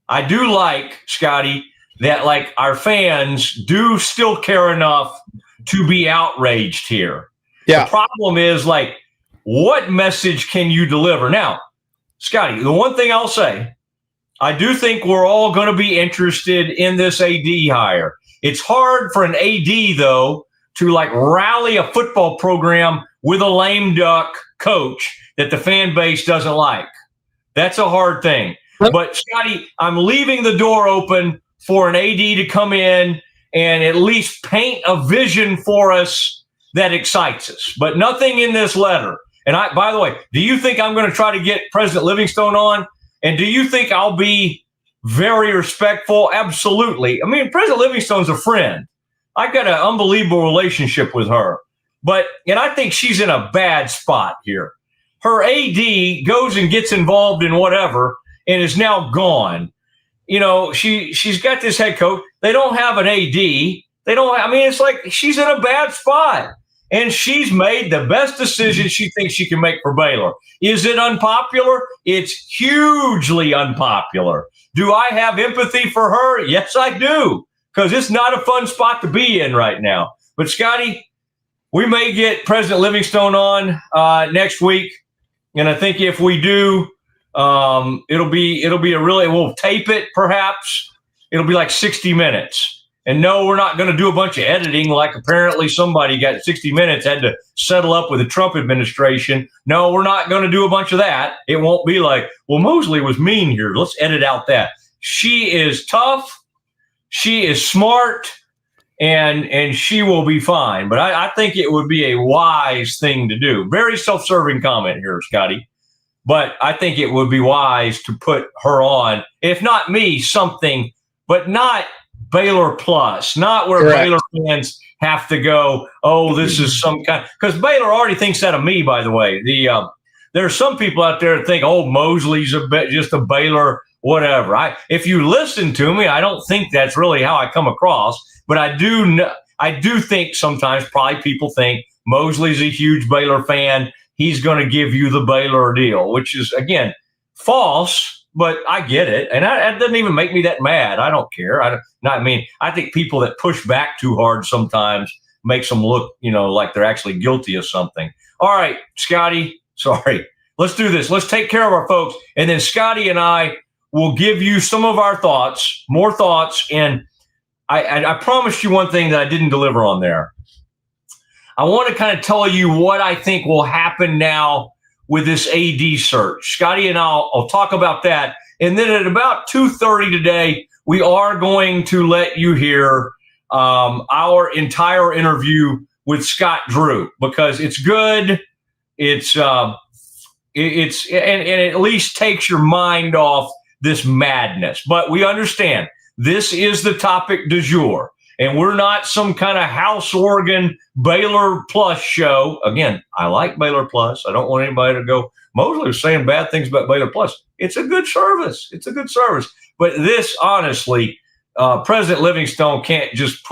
I do like, Scotty, that like our fans do still care enough to be outraged here. Yeah. The problem is like, what message can you deliver? Now, Scotty, the one thing I'll say, I do think we're all going to be interested in this AD hire. It's hard for an AD, though, to like rally a football program with a lame duck coach that the fan base doesn't like. That's a hard thing. But, Scotty, I'm leaving the door open for an AD to come in and at least paint a vision for us that excites us. But nothing in this letter. And by the way, do you think I'm going to try to get President Livingstone on? And do you think I'll be very respectful? Absolutely. I mean, President Livingstone's a friend. I've got an unbelievable relationship with her. And I think she's in a bad spot here. Her AD goes and gets involved in whatever and is now gone. You know, she's got this head coach. They don't have an AD. It's like she's in a bad spot. And she's made the best decision she thinks she can make for Baylor. Is it unpopular? It's hugely unpopular. Do I have empathy for her? Yes, I do, because it's not a fun spot to be in right now. But, Scotty, we may get President Livingstone on next week. And I think if we do, it'll be we'll tape it perhaps. It'll be like 60 minutes. And no, we're not going to do a bunch of editing like apparently somebody got 60 minutes, had to settle up with the Trump administration. No, we're not going to do a bunch of that. It won't be like, well, Mosley was mean here. Let's edit out that. She is tough. She is smart. And she will be fine. But I think it would be a wise thing to do. Very self-serving comment here, Scotty. But I think it would be wise to put her on, if not me, something, but not Baylor Plus, not where Correct. Baylor fans have to go, oh, this is some kind, because Baylor already thinks that of me, by the way. There are some people out there that think, oh, Mosley's just a Baylor whatever. If you listen to me, I don't think that's really how I come across, but I do think sometimes probably people think Mosley's a huge Baylor fan. He's going to give you the Baylor deal, which is, again, false. But I get it, and that doesn't even make me that mad. I don't care. I think people that push back too hard sometimes makes them look, like they're actually guilty of something. All right, Scotty, sorry. Let's do this. Let's take care of our folks, and then Scotty and I will give you some of our thoughts, more thoughts, and I promised you one thing that I didn't deliver on there. I want to kind of tell you what I think will happen now with this AD search. Scotty and I'll talk about that. And then at about 2:30 today, we are going to let you hear our entire interview with Scott Drew, because it's good. And it at least takes your mind off this madness. But we understand this is the topic du jour. And we're not some kind of house organ Baylor Plus show. Again, I like Baylor Plus. I don't want anybody to go, Mosley was saying bad things about Baylor Plus. It's a good service. It's a good service. But this, honestly, President Livingstone can't just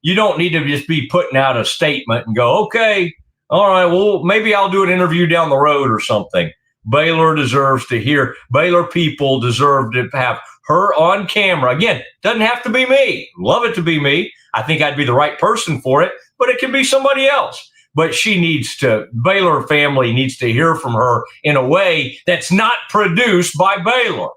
you don't need to just be putting out a statement and go, okay, all right, well, maybe I'll do an interview down the road or something. Baylor deserves to hear. Baylor people deserve to have her on camera. Again, doesn't have to be me. Love it to be me. I think I'd be the right person for it, but it can be somebody else. But Baylor family needs to hear from her in a way that's not produced by Baylor,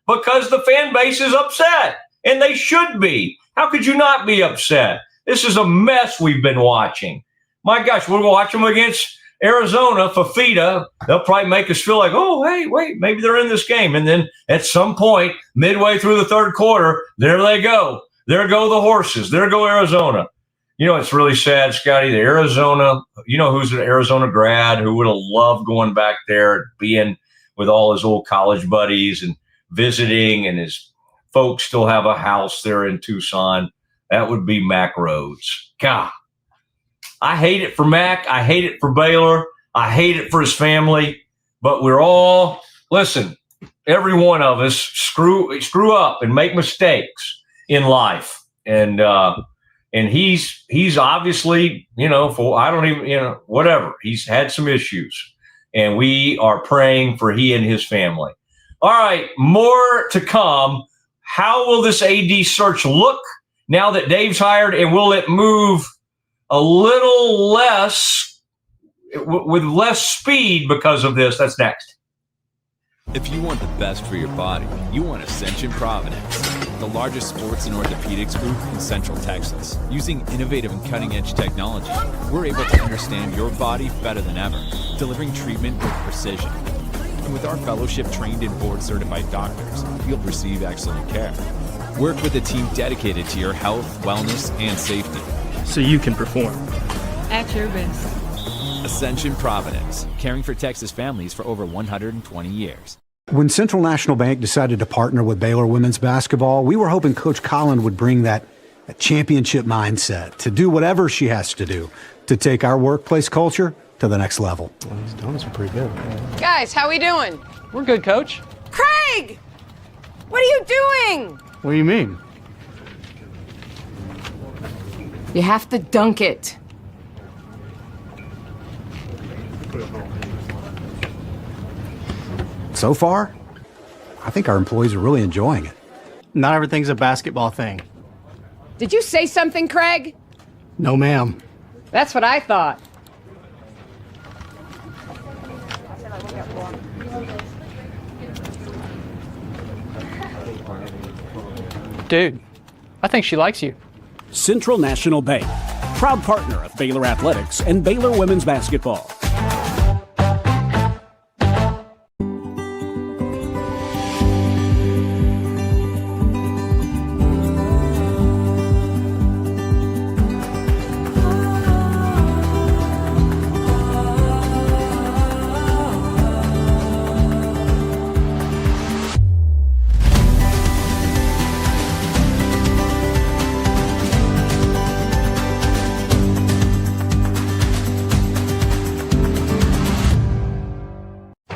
because the fan base is upset, and they should be. How could you not be upset? This is a mess we've been watching. My gosh, we'll watch them against Arizona, Fafita. They'll probably make us feel like, oh, hey, wait, maybe they're in this game. And then at some point, midway through the third quarter, there they go. There go the horses. There go Arizona. It's really sad, Scotty. The Arizona, who's an Arizona grad who would have loved going back there, being with all his old college buddies and visiting, and his folks still have a house there in Tucson. That would be Mac Rhodes. God. I hate it for Mac. I hate it for Baylor. I hate it for his family. But we're all, listen, every one of us screw up and make mistakes in life. And he's obviously, whatever. He's had some issues, and we are praying for he and his family. All right, more to come. How will this AD search look now that Dave's hired, and will it move a little less with less speed because of this? That's next. If you want the best for your body, you want Ascension Providence, the largest sports and orthopedics group in Central Texas. Using innovative and cutting-edge technology, we're able to understand your body better than ever, delivering treatment with precision. And with our fellowship-trained and board-certified doctors, you'll receive excellent care. Work with a team dedicated to your health, wellness, and safety. So you can perform. At your best. Ascension Providence, caring for Texas families for over 120 years. When Central National Bank decided to partner with Baylor women's basketball, we were hoping Coach Collin would bring that championship mindset to do whatever she has to do to take our workplace culture to the next level. Well, these donuts are pretty good. Guys, how we doing? We're good, Coach. Craig! What are you doing? What do you mean? You have to dunk it. So far, I think our employees are really enjoying it. Not everything's a basketball thing. Did you say something, Craig? No, ma'am. That's what I thought. Dude, I think she likes you. Central National Bank, proud partner of Baylor Athletics and Baylor Women's Basketball.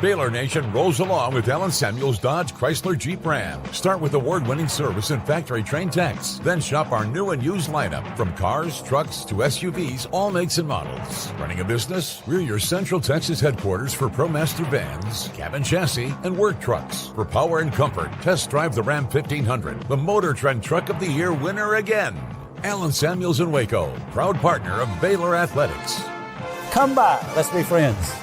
Baylor Nation rolls along with Alan Samuels Dodge Chrysler Jeep Ram. Start with award-winning service and factory-trained techs. Then shop our new and used lineup from cars, trucks to SUVs, all makes and models. Running a business? We're your Central Texas headquarters for ProMaster vans, cabin chassis, and work trucks. For power and comfort, test drive the Ram 1500, the Motor Trend Truck of the Year winner again. Alan Samuels in Waco, proud partner of Baylor Athletics. Come by, let's be friends.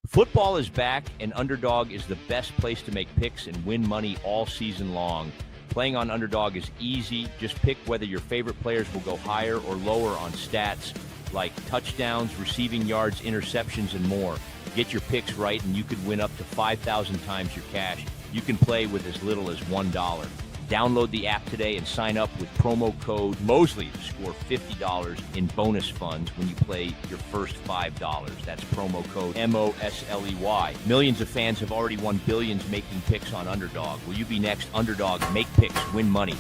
Football is back, and Underdog is the best place to make picks and win money all season long. Playing on Underdog is easy. Just pick whether your favorite players will go higher or lower on stats like touchdowns, receiving yards, interceptions, and more. Get your picks right, and you could win up to 5,000 times your cash. You can play with as little as $1. Download the app today and sign up with promo code Mosley to score $50 in bonus funds when you play your first $5. That's promo code MOSLEY. Millions of fans have already won billions making picks on Underdog. Will you be next? Underdog, make picks, win money.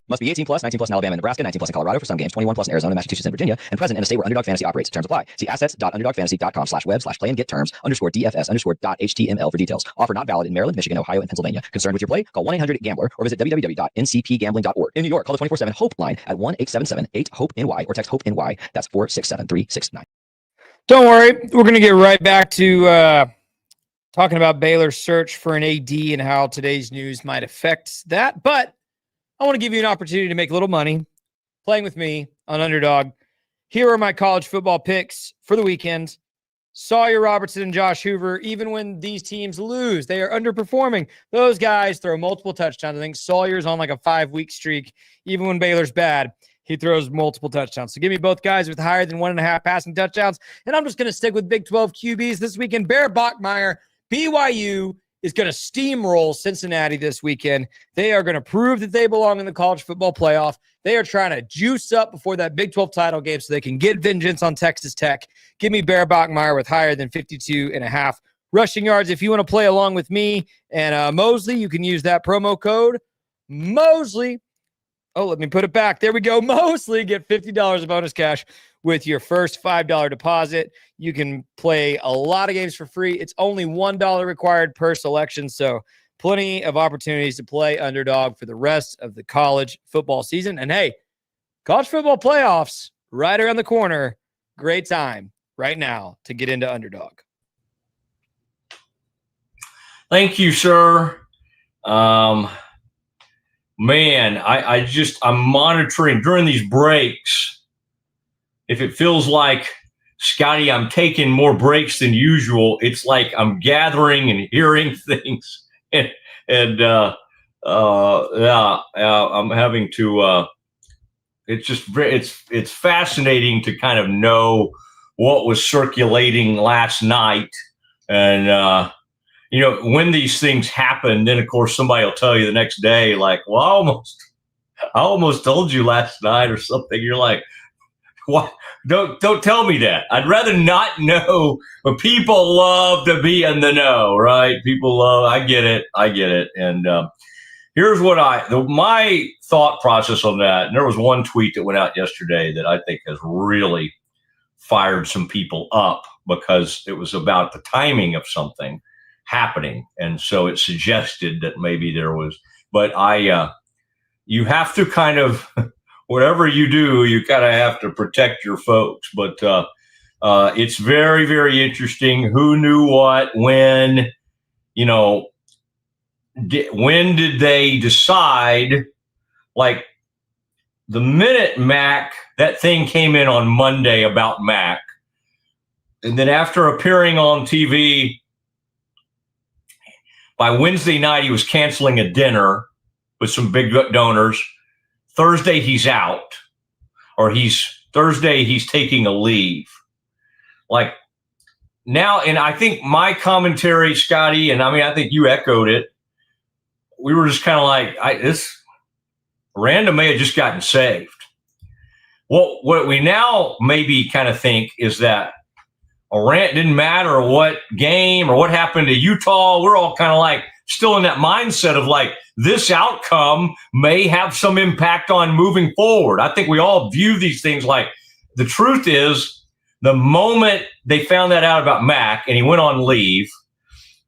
Must be 18 plus, 19 plus in Alabama and Nebraska, 19 plus in Colorado for some games, 21 plus in Arizona, Massachusetts, and Virginia, and present in a state where Underdog Fantasy operates. Terms apply. See assets.underdogfantasy.com/web/play-and-get-terms_DFS_HTML for details. Offer not valid in Maryland, Michigan, Ohio, and Pennsylvania. Concerned with your play? Call 1-800-GAMBLER or visit www.ncpgambling.org. In New York, call the 24/7 HOPE line at 1-877-8-HOPE-NY or text HOPE-NY. That's 467-369. Don't worry. We're going to get right back to talking about Baylor's search for an AD and how today's news might affect that. But I want to give you an opportunity to make a little money playing with me on Underdog. Here are my college football picks for the weekend. Sawyer Robertson and Josh Hoover, even when these teams lose, they are underperforming. Those guys throw multiple touchdowns. I think Sawyer's on like a 5-week streak. Even when Baylor's bad, he throws multiple touchdowns. So give me both guys with higher than 1.5 passing touchdowns. And I'm just going to stick with Big 12 QBs this weekend. Bear Bachmeier, BYU is going to steamroll Cincinnati this weekend. They are going to prove that they belong in the college football playoff. They are trying to juice up before that Big 12 title game so they can get vengeance on Texas Tech. Give me Bear Bachmeier with higher than 52.5 rushing yards. If you want to play along with me and Mosley, you can use that promo code Mosley. Oh, let me put it back. There we go. Mosley, get $50 of bonus cash with your first $5 deposit. You can play a lot of games for free. It's only $1 required per selection, so plenty of opportunities to play Underdog for the rest of the college football season. And hey, college football playoffs right around the corner. Great time right now to get into Underdog. Thank you, sir. Man, I'm monitoring during these breaks. If it feels like, Scotty, I'm taking more breaks than usual, it's like I'm gathering and hearing things. I'm having to, it's fascinating to kind of know what was circulating last night. And, when these things happen, then of course somebody will tell you the next day, like, well, I almost told you last night or something. You're like, what? Don't tell me that. I'd rather not know, but people love to be in the know, right? People love, I get it. And here's what my thought process on that. And there was one tweet that went out yesterday that I think has really fired some people up because it was about the timing of something happening. And so it suggested that maybe there was, but you have to kind of, whatever you do, you kind of have to protect your folks. But it's very, very interesting. Who knew what, when, when did they decide? Like the minute Mac, that thing came in on Monday about Mac. And then after appearing on TV, by Wednesday night, he was canceling a dinner with some big donors. Thursday, he's out, or Thursday, he's taking a leave. Like now, and I think my commentary, Scotty, and I think you echoed it. We were just kind of like, Aranda may have just gotten saved. What we now maybe kind of think is that Aranda didn't matter what game or what happened to Utah. We're all kind of like still in that mindset of like, this outcome may have some impact on moving forward. I think we all view these things like the truth is the moment they found that out about Mac and he went on leave,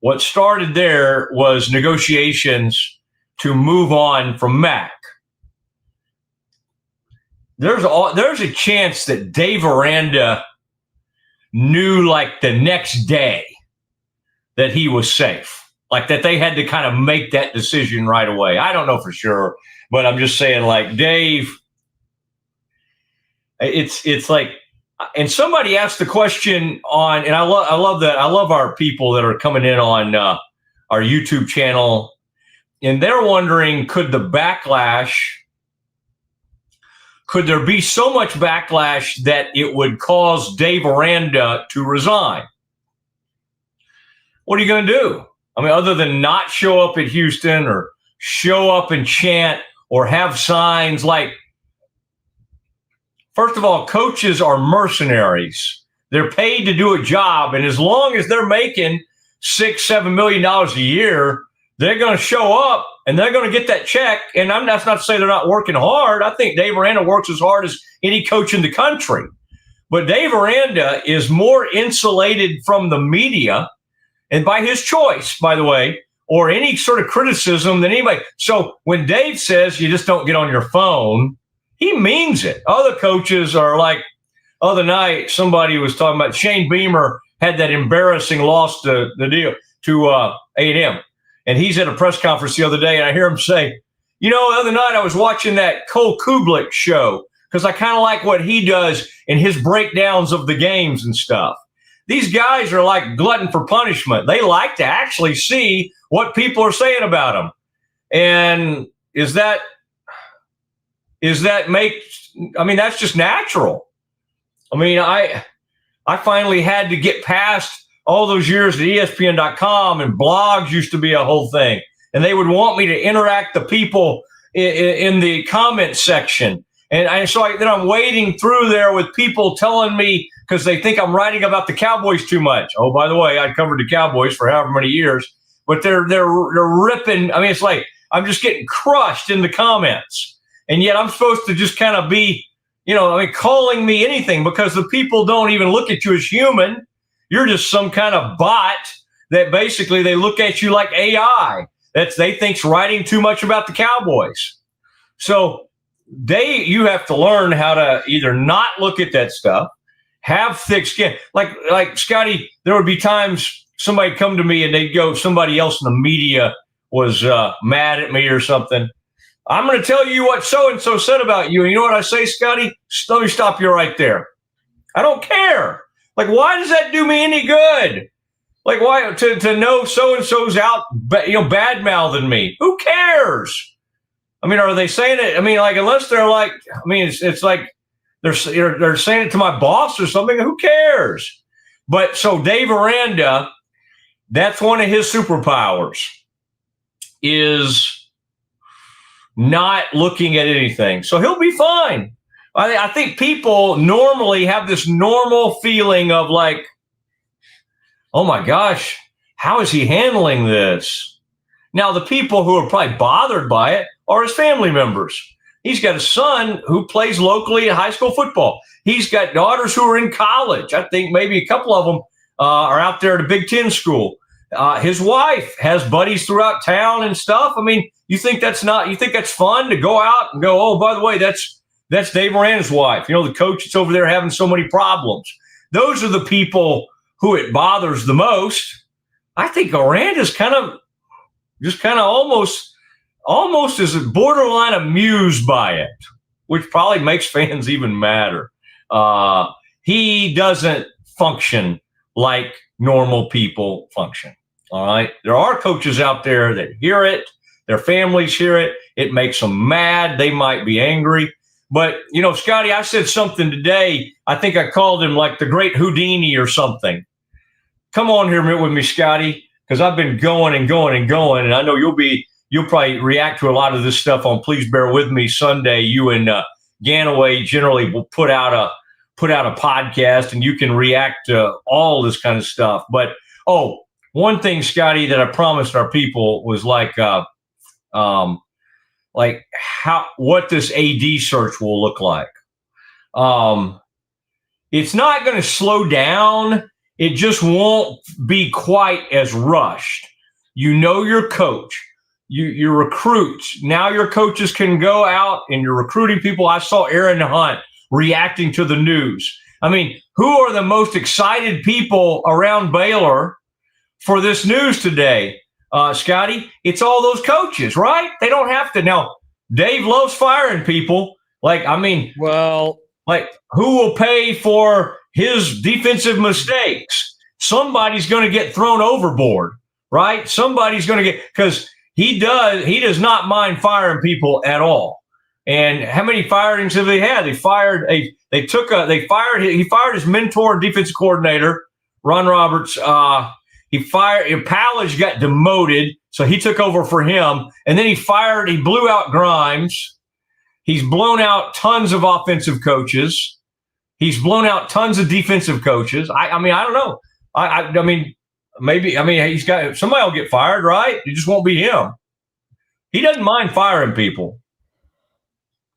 what started there was negotiations to move on from Mac. There's a chance that Dave Aranda knew like the next day that he was safe. Like that they had to kind of make that decision right away. I don't know for sure, but I'm just saying like Dave, it's like, and somebody asked the question on, and I love that. I love our people that are coming in on our YouTube channel and they're wondering, could there be so much backlash that it would cause Dave Aranda to resign? What are you going to do? Other than not show up at Houston or show up and chant or have signs like, first of all, coaches are mercenaries. They're paid to do a job. And as long as they're making $6-7 million a year, they're going to show up and they're going to get that check. And that's not to say they're not working hard. I think Dave Aranda works as hard as any coach in the country. But Dave Aranda is more insulated from the media, and by his choice, by the way, or any sort of criticism than anybody. So when Dave says you just don't get on your phone, he means it. Other coaches are like, other night, somebody was talking about Shane Beamer had that embarrassing loss to A&M. And he's at a press conference the other day, and I hear him say, the other night I was watching that Cole Kublik show because I kind of like what he does in his breakdowns of the games and stuff. These guys are like glutton for punishment. They like to actually see what people are saying about them. And that's just natural. I finally had to get past all those years at ESPN.com, and blogs used to be a whole thing. And they would want me to interact the people in the comment section. And so then I'm wading through there with people telling me, because they think I'm writing about the Cowboys too much. Oh, by the way, I covered the Cowboys for however many years, but they're ripping. It's like I'm just getting crushed in the comments, and yet I'm supposed to just kind of be calling me anything, because the people don't even look at you as human. You're just some kind of bot that basically they look at you like AI. They think's writing too much about the Cowboys. So you have to learn how to either not look at that stuff, have thick skin. Like Scotty, there would be times somebody come to me and they'd go, somebody else in the media was mad at me or something. I'm going to tell you what so-and-so said about you. And you know what I say, Scotty? Let me stop you right there. I don't care. Like, why does that do me any good? Like, why to know so-and-so's out, bad-mouthing me? Who cares? I mean, are they saying it? I mean, like, unless they're like, I mean, it's like they're saying it to my boss or something. Who cares? But so Dave Aranda, that's one of his superpowers, is not looking at anything. So he'll be fine. I think people normally have this normal feeling of like, oh my gosh, how is he handling this? Now, the people who are probably bothered by it are his family members. He's got a son who plays locally in high school football. He's got daughters who are in college. I think maybe a couple of them are out there at a Big Ten school. His wife has buddies throughout town and stuff. I mean, you think that's fun to go out and go, oh, by the way, that's Dave Aranda's wife. The coach that's over there having so many problems. Those are the people who it bothers the most. I think Aranda's kind of almost is borderline amused by it, which probably makes fans even madder. He doesn't function like normal people function. All right. There are coaches out there that hear it. Their families hear it. It makes them mad. They might be angry. But, Scotty, I said something today. I think I called him like the great Houdini or something. Come on here with me, Scotty, because I've been going and going and going. And I know you'll probably react to a lot of this stuff on Please Bear With Me Sunday. You and Ganaway generally will put out a podcast, and you can react to all this kind of stuff. But, one thing, Scotty, that I promised our people was what this AD search will look like. It's not going to slow down. It just won't be quite as rushed. Your coach, your recruits. Now your coaches can go out and you're recruiting people. I saw Aaron Hunt reacting to the news. I mean, who are the most excited people around Baylor for this news today? Scotty, it's all those coaches, right? They don't have to. Now, Dave loves firing people. Who will pay for his defensive mistakes? Somebody's going to get thrown overboard, right? Somebody's going to because he does not mind firing people at all. And how many firings have they had? He fired his mentor and defensive coordinator, Ron Roberts. Powledge got demoted, so he took over for him. And then he blew out Grimes. He's blown out tons of offensive coaches. He's blown out tons of defensive coaches. I don't know. He's got somebody will get fired, right? It just won't be him. He doesn't mind firing people.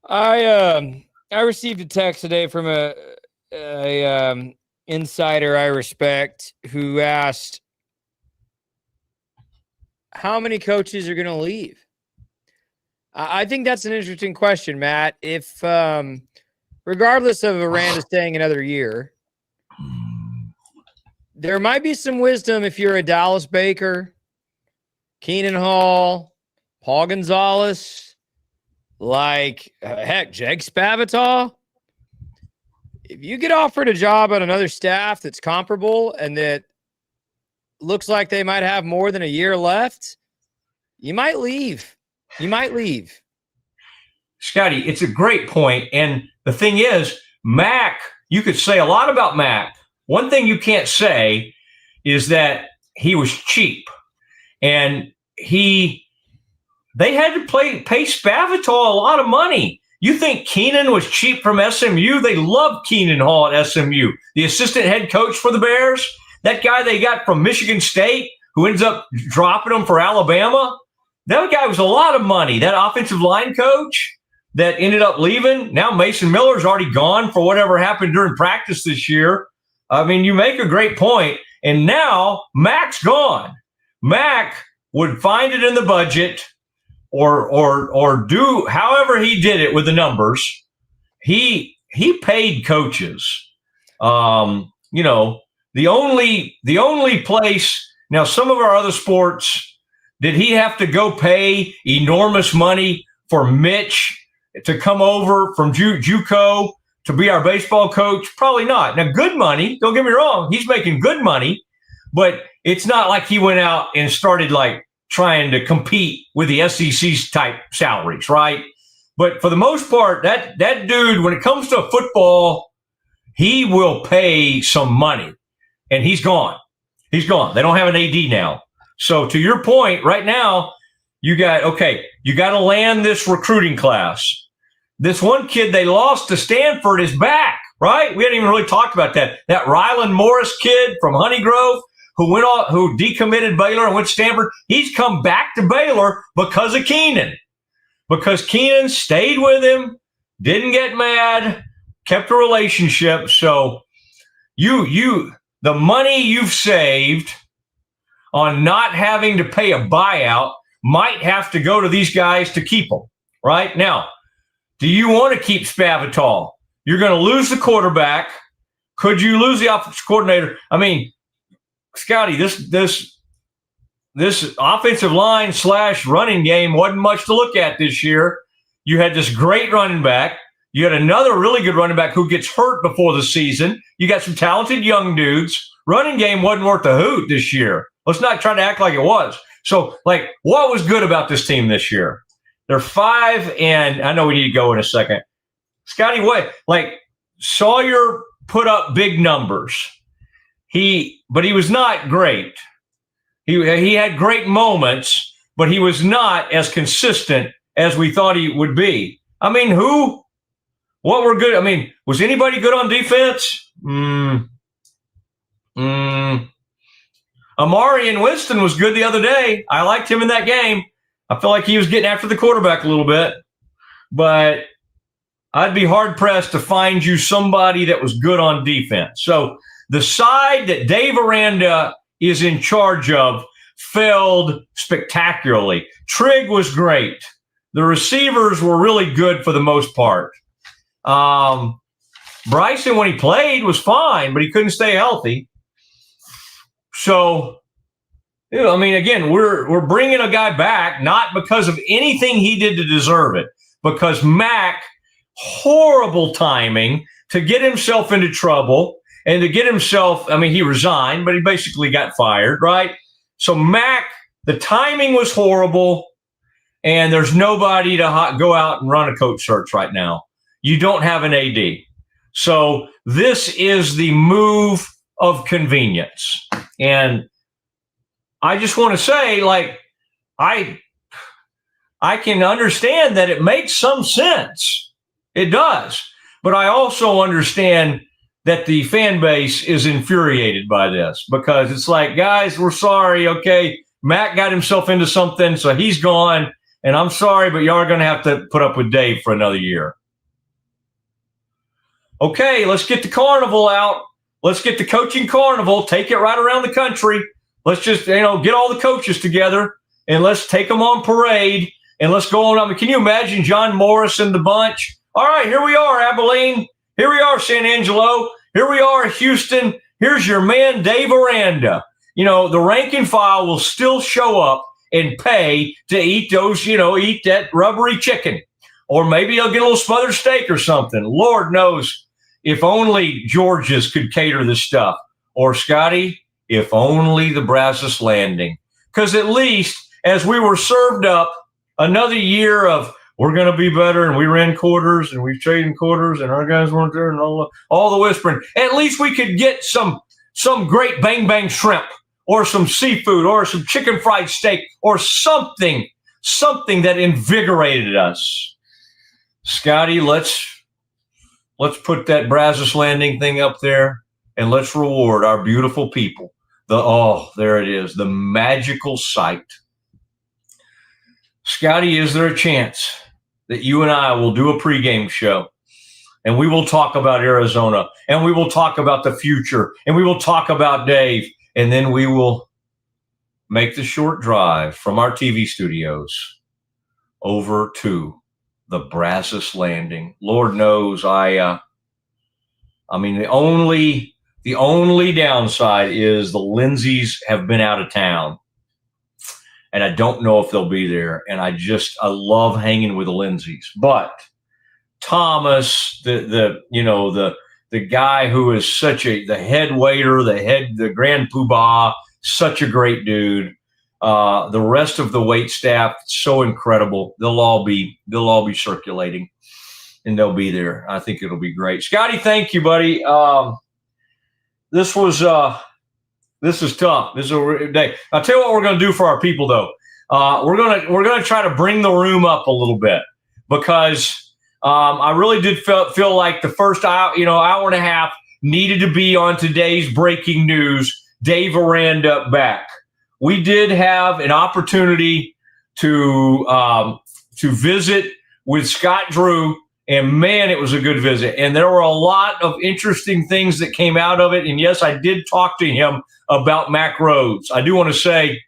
I received a text today from a insider I respect who asked, how many coaches are going to leave? I think that's an interesting question, Matt. If, regardless of Aranda staying another year, there might be some wisdom if you're a Dallas Baker, Keenan Hall, Paul Gonzalez, Jake Spavital. If you get offered a job on another staff that's comparable and that looks like they might have more than a year left, you might leave. Scotty, it's a great point. And the thing is, Mac, you could say a lot about Mac. One thing you can't say is that he was cheap. And they had to pay Spavital a lot of money. You think Keenan was cheap from SMU? They loved Keenan Hall at SMU. The assistant head coach for the Bears, that guy they got from Michigan State who ends up dropping them for Alabama, that guy was a lot of money. That offensive line coach, that ended up leaving. Now Mason Miller's already gone for whatever happened during practice this year. I mean, you make a great point. And now Mac's gone. Mac would find it in the budget or do however he did it with the numbers. He paid coaches. You know, the only place now, some of our other sports, did he have to go pay enormous money for Mitch to come over from JUCO to be our baseball coach? Probably not. Now, good money, don't get me wrong, he's making good money, but it's not like he went out and started like trying to compete with the SEC type salaries, right? But for the most part, that dude, when it comes to football, he will pay some money, and he's gone. He's gone. They don't have an AD now. So to your point, right now, you got to land this recruiting class. This one kid they lost to Stanford is back, right? We hadn't even really talked about that. That Ryland Morris kid from Honeygrove who decommitted Baylor and went to Stanford, he's come back to Baylor because of Keenan. Because Keenan stayed with him, didn't get mad, kept a relationship. So the money you've saved on not having to pay a buyout might have to go to these guys to keep them, right? Now, do you want to keep Spavital? You're going to lose the quarterback. Could you lose the offensive coordinator? I mean, Scotty, this offensive line / running game wasn't much to look at this year. You had this great running back. You had another really good running back who gets hurt before the season. You got some talented young dudes. Running game wasn't worth a hoot this year. Let's not try to act like it was. So, like, what was good about this team this year? They're 5, and I know we need to go in a second. Scotty, what? Like, Sawyer put up big numbers. But he was not great. He had great moments, but he was not as consistent as we thought he would be. I mean, what were good? I mean, was anybody good on defense? Amari and Winston was good the other day. I liked him in that game. I feel like he was getting after the quarterback a little bit, but I'd be hard-pressed to find you somebody that was good on defense. So the side that Dave Aranda is in charge of failed spectacularly. Trigg was great. The receivers were really good for the most part. Bryson, when he played, was fine, but he couldn't stay healthy. So, I mean, again, we're bringing a guy back not because of anything he did to deserve it, because Mac, horrible timing to get himself into trouble and to get himself, I mean, he resigned, but he basically got fired, right? So Mac, the timing was horrible, and there's nobody to go out and run a coach search right now. You don't have an AD. So this is the move of convenience. And I just want to say, like, I can understand that it makes some sense. It does. But I also understand that the fan base is infuriated by this because it's like, guys, we're sorry. Okay, Matt got himself into something, so he's gone. And I'm sorry, but y'all are going to have to put up with Dave for another year. Okay, let's get the carnival out. Let's get the coaching carnival. Take it right around the country. Let's just, get all the coaches together and let's take them on parade and let's go on. I mean, can you imagine John Morris and the bunch? All right, here we are, Abilene. Here we are, San Angelo. Here we are, Houston. Here's your man, Dave Aranda. The rank and file will still show up and pay to eat those, eat that rubbery chicken. Or maybe they'll get a little smothered steak or something. Lord knows. If only George's could cater this stuff. Or, Scotty, if only the Brazos Landing. Because at least as we were served up another year of we're going to be better and we ran quarters and we traded quarters and our guys weren't there and all the whispering, at least we could get some great bang shrimp or some seafood or some chicken fried steak or something that invigorated us. Scotty, let's put that Brazos Landing thing up there and let's reward our beautiful people. There it is, the magical sight. Scotty, is there a chance that you and I will do a pregame show, and we will talk about Arizona, and we will talk about the future, and we will talk about Dave, and then we will make the short drive from our TV studios over to the Brazos Landing. Lord knows the only downside is the Lindsays have been out of town, and I don't know if they'll be there. And I love hanging with the Lindsays, but Thomas, the guy who is the head waiter, the grand poobah, such a great dude. The rest of the wait staff, so incredible. They'll all be circulating, and they'll be there. I think it'll be great. Scotty, thank you, buddy. This is tough. This is a day. I'll tell you what we're going to do for our people, though. We're going to try to bring the room up a little bit, because I really did feel like the first hour and a half needed to be on today's breaking news. Dave Aranda back. We did have an opportunity to visit with Scott Drew, and man, it was a good visit. And there were a lot of interesting things that came out of it. And yes, I did talk to him about Mack Rhodes. I do want to say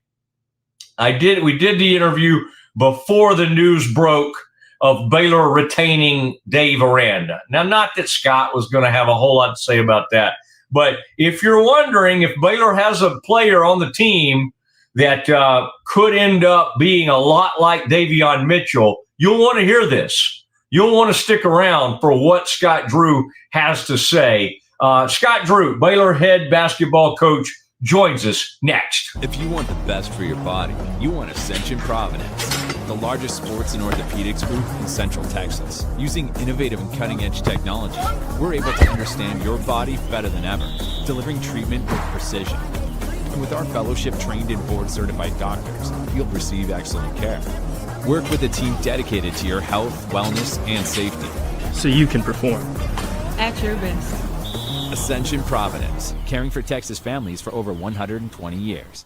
we did the interview before the news broke of Baylor retaining Dave Aranda. Now, not that Scott was going to have a whole lot to say about that, but if you're wondering if Baylor has a player on the team that could end up being a lot like Davion Mitchell, you'll want to hear this. You'll want to stick around for what Scott Drew has to say. Scott Drew, Baylor head basketball coach, joins us next. If you want the best for your body, you want Ascension Providence, the largest sports and orthopedics group in Central Texas. Using innovative and cutting-edge technology, we're able to understand your body better than ever, delivering treatment with precision. And with our fellowship-trained and board-certified doctors, you'll receive excellent care. Work with a team dedicated to your health, wellness, and safety, so you can perform at your best. Ascension Providence, caring for Texas families for over 120 years.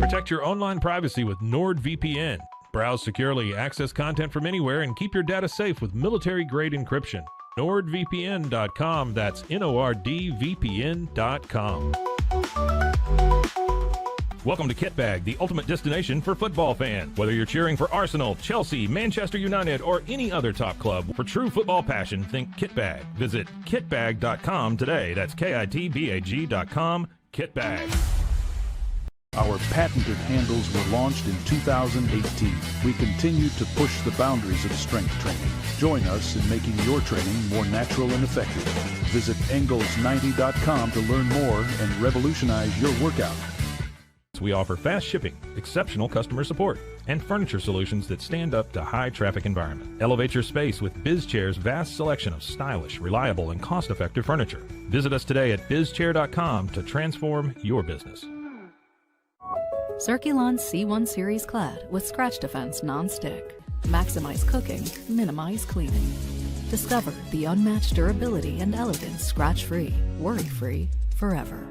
Protect your online privacy with NordVPN. Browse securely, access content from anywhere, and keep your data safe with military-grade encryption. NordVPN.com. That's NordVPN.com. Welcome to Kitbag, the ultimate destination for football fans. Whether you're cheering for Arsenal, Chelsea, Manchester United, or any other top club, for true football passion, think Kitbag. Visit kitbag.com today. That's KITBAG.com. Kitbag. Our patented handles were launched in 2018. We continue to push the boundaries of strength training. Join us in making your training more natural and effective. Visit Engels90.com to learn more and revolutionize your workout. We offer fast shipping, exceptional customer support, and furniture solutions that stand up to high traffic environment. Elevate your space with BizChair's vast selection of stylish, reliable, and cost-effective furniture. Visit us today at bizchair.com to transform your business. Circulon C1 Series Clad with Scratch Defense Non-Stick. Maximize cooking, minimize cleaning. Discover the unmatched durability and elegance scratch-free, worry-free, forever.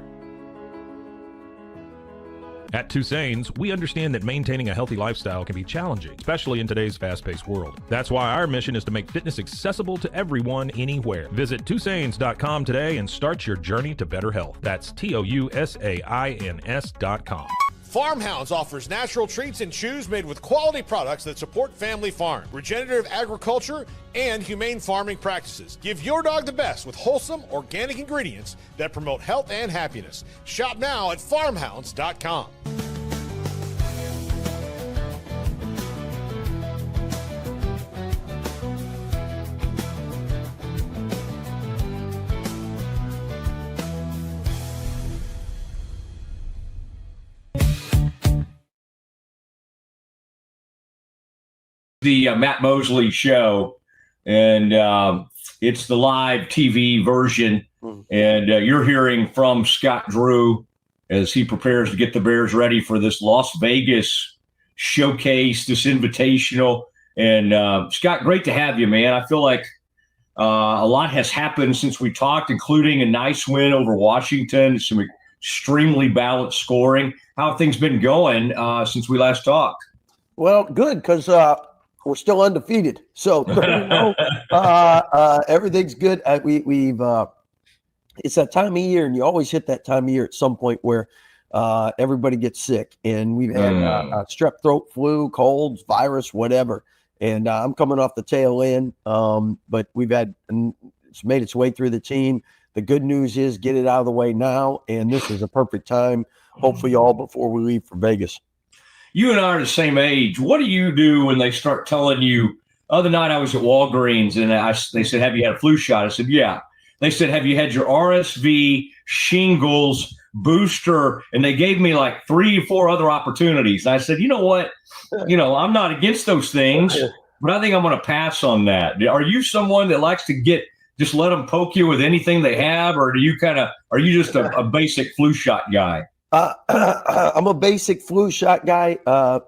At Tusain's, we understand that maintaining a healthy lifestyle can be challenging, especially in today's fast-paced world. That's why our mission is to make fitness accessible to everyone, anywhere. Visit Tusains.com today and start your journey to better health. That's TOUSAINS.com. Farmhounds offers natural treats and chews made with quality products that support family farm, regenerative agriculture, and humane farming practices. Give your dog the best with wholesome, organic ingredients that promote health and happiness. Shop now at farmhounds.com. The Matt Mosley show, and it's the live TV version. And you're hearing from Scott Drew as he prepares to get the Bears ready for this Las Vegas showcase, this invitational. And Scott, great to have you, man. I feel like a lot has happened since we talked, including a nice win over Washington, some extremely balanced scoring. How have things been going since we last talked? Well, good, because we're still undefeated. So everything's good. We've it's that time of year, and you always hit that time of year at some point where everybody gets sick, and we've had strep throat, flu, colds, virus, whatever. And I'm coming off the tail end, but it's made its way through the team. The good news is get it out of the way now, and this is a perfect time, hopefully all before we leave for Vegas. You and I are the same age. What do you do when they start telling you? Other night I was at Walgreens, and they said, have you had a flu shot? I said, yeah. They said, have you had your RSV, shingles, booster? And they gave me like 3 or 4 other opportunities. And I said, you know what? I'm not against those things, but I think I'm going to pass on that. Are you someone that likes to just let them poke you with anything they have? Or are you just a basic flu shot guy? I'm a basic flu shot guy. I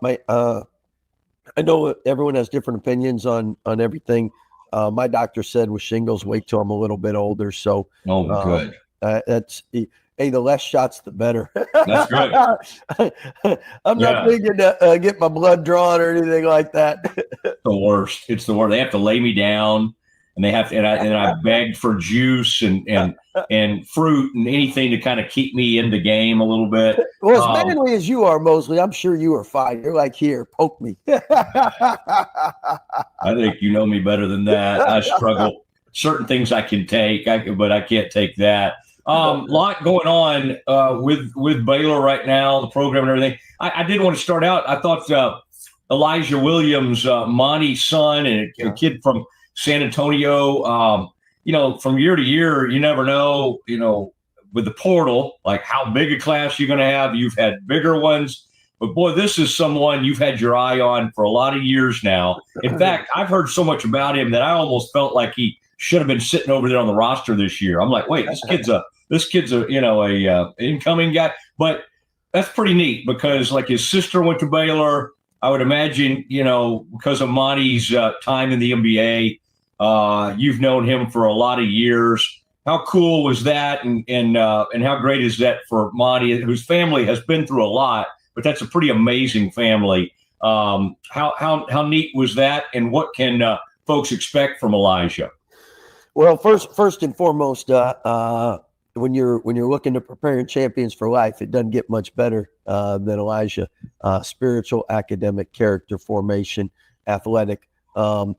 know everyone has different opinions on everything. My doctor said with shingles, wait till I'm a little bit older. So, good. The less shots, the better. That's great. I'm not thinking to get my blood drawn or anything like that. The worst. It's the worst. They have to lay me down, and I begged for juice and fruit and anything to kind of keep me in the game a little bit. Well, as manly as you are, Mosley, I'm sure you are fine. You're like, here, poke me. I think you know me better than that. I struggle. Certain things I can take, but I can't take that. Lot going on with Baylor right now, the program and everything. I did want to start out. I thought Elijah Williams, Monty's son, and a kid from San Antonio. From year to year, you never know, with the portal, like how big a class you're going to have. You've had bigger ones, but boy, this is someone you've had your eye on for a lot of years now. In fact, I've heard so much about him that I almost felt like he should have been sitting over there on the roster this year. I'm like, wait, this kid's a incoming guy. But that's pretty neat because like his sister went to Baylor. I would imagine, because of Monty's time in the NBA, you've known him for a lot of years. How cool was that, and how great is that for Monty, whose family has been through a lot, but that's a pretty amazing family. How neat was that, and what can folks expect from Elijah? Well, first and foremost, when you're looking to prepare champions for life, it doesn't get much better than Elijah. Spiritual, academic, character formation, athletic.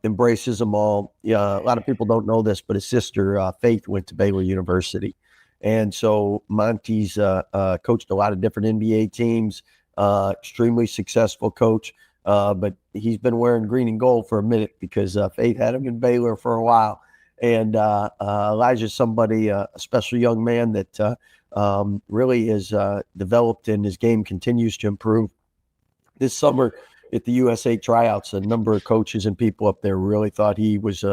Embraces them all. A lot of people don't know this, but his sister Faith went to Baylor University, and so Monty's coached a lot of different NBA teams. Extremely successful coach, but he's been wearing green and gold for a minute because Faith had him in Baylor for a while. And Elijah's somebody, a special young man that really is developed, and his game continues to improve. This summer at the USA tryouts, a number of coaches and people up there really thought he was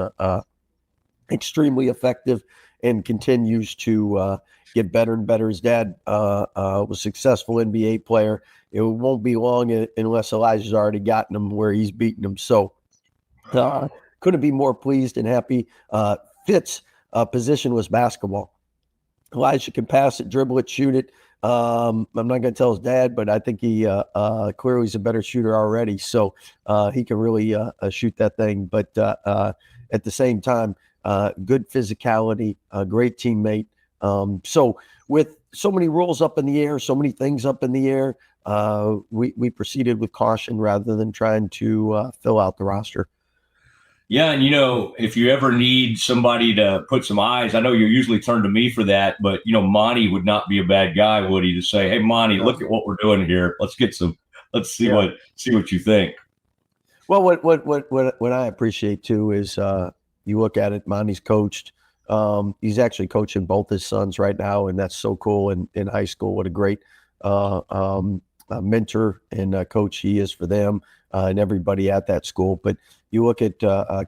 extremely effective and continues to get better and better. His dad was a successful NBA player. It won't be long unless Elijah's already gotten him where he's beaten him. So couldn't be more pleased and happy. Fitz' position was basketball. Elijah can pass it, dribble it, shoot it. I'm not going to tell his dad, but I think he clearly is a better shooter already. So he can really shoot that thing. But at the same time, good physicality, a great teammate. So with so many rules up in the air, so many things up in the air, we proceeded with caution rather than trying to fill out the roster. Yeah, and if you ever need somebody to put some eyes, I know you usually turn to me for that, but Monty would not be a bad guy, would he? To say, "Hey, Monty, look at what we're doing here. Let's see what you think." Well, what I appreciate too is you look at it. Monty's coached. He's actually coaching both his sons right now, and that's so cool. In high school, what a great mentor and coach he is for them and everybody at that school. But you look at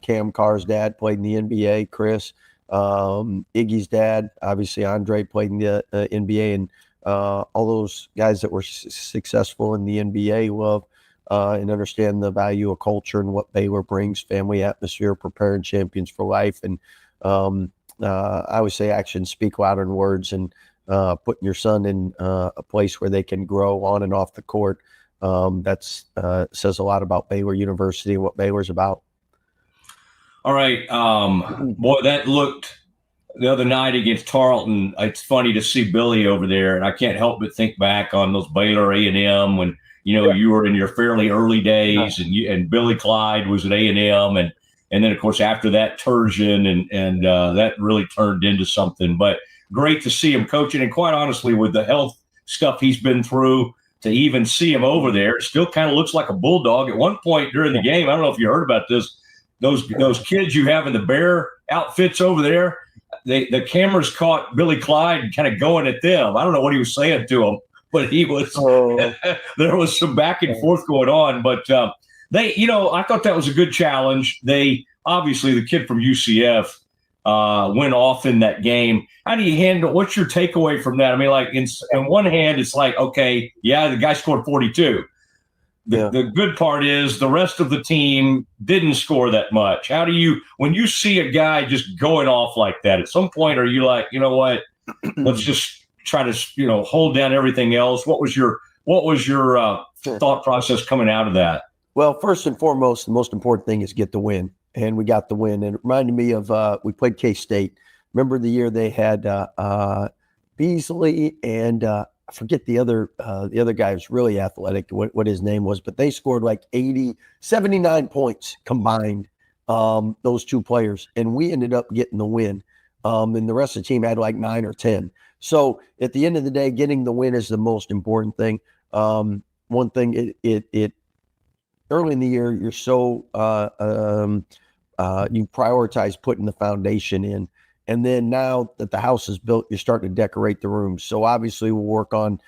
Cam Carr's dad played in the NBA, Chris, Iggy's dad, obviously Andre played in the NBA, and all those guys that were successful in the NBA love and understand the value of culture and what Baylor brings, family atmosphere, preparing champions for life. And I always say actions speak louder than words, and putting your son in a place where they can grow on and off the court That's says a lot about Baylor University and what Baylor's about. All right. Boy, that looked the other night against Tarleton. It's funny to see Billy over there, and I can't help but think back on those Baylor A&M when, you were in your fairly early days, and Billy Clyde was at A&M, and then, of course, after that, Turgeon, and that really turned into something. But great to see him coaching, and quite honestly, with the health stuff he's been through, to even see him over there, it still kind of looks like a bulldog. At one point during the game, I don't know if you heard about this, those kids you have in the Bear outfits over there, the cameras caught Billy Clyde kind of going at them. I don't know what he was saying to them, but he was there was some back and forth going on. But they, I thought that was a good challenge. They obviously, the kid from UCF went off in that game. How do you handle? What's your takeaway from that? I mean, like in one hand, it's like, okay, yeah, the guy scored 42. The good part is the rest of the team didn't score that much. How do you, when you see a guy just going off like that, at some point, are you like, you know what? Let's just try to, hold down everything else. What was your thought process coming out of that? Well, first and foremost, the most important thing is get the win. And we got the win. And it reminded me of we played K-State. Remember the year they had Beasley and I forget the other guy who's really athletic, what his name was, but they scored like 79 points combined, those two players. And we ended up getting the win. And the rest of the team had like 9 or 10. So at the end of the day, getting the win is the most important thing. One thing, it early in the year, you're so you prioritize putting the foundation in. And then now that the house is built, you're starting to decorate the rooms. So obviously we'll work on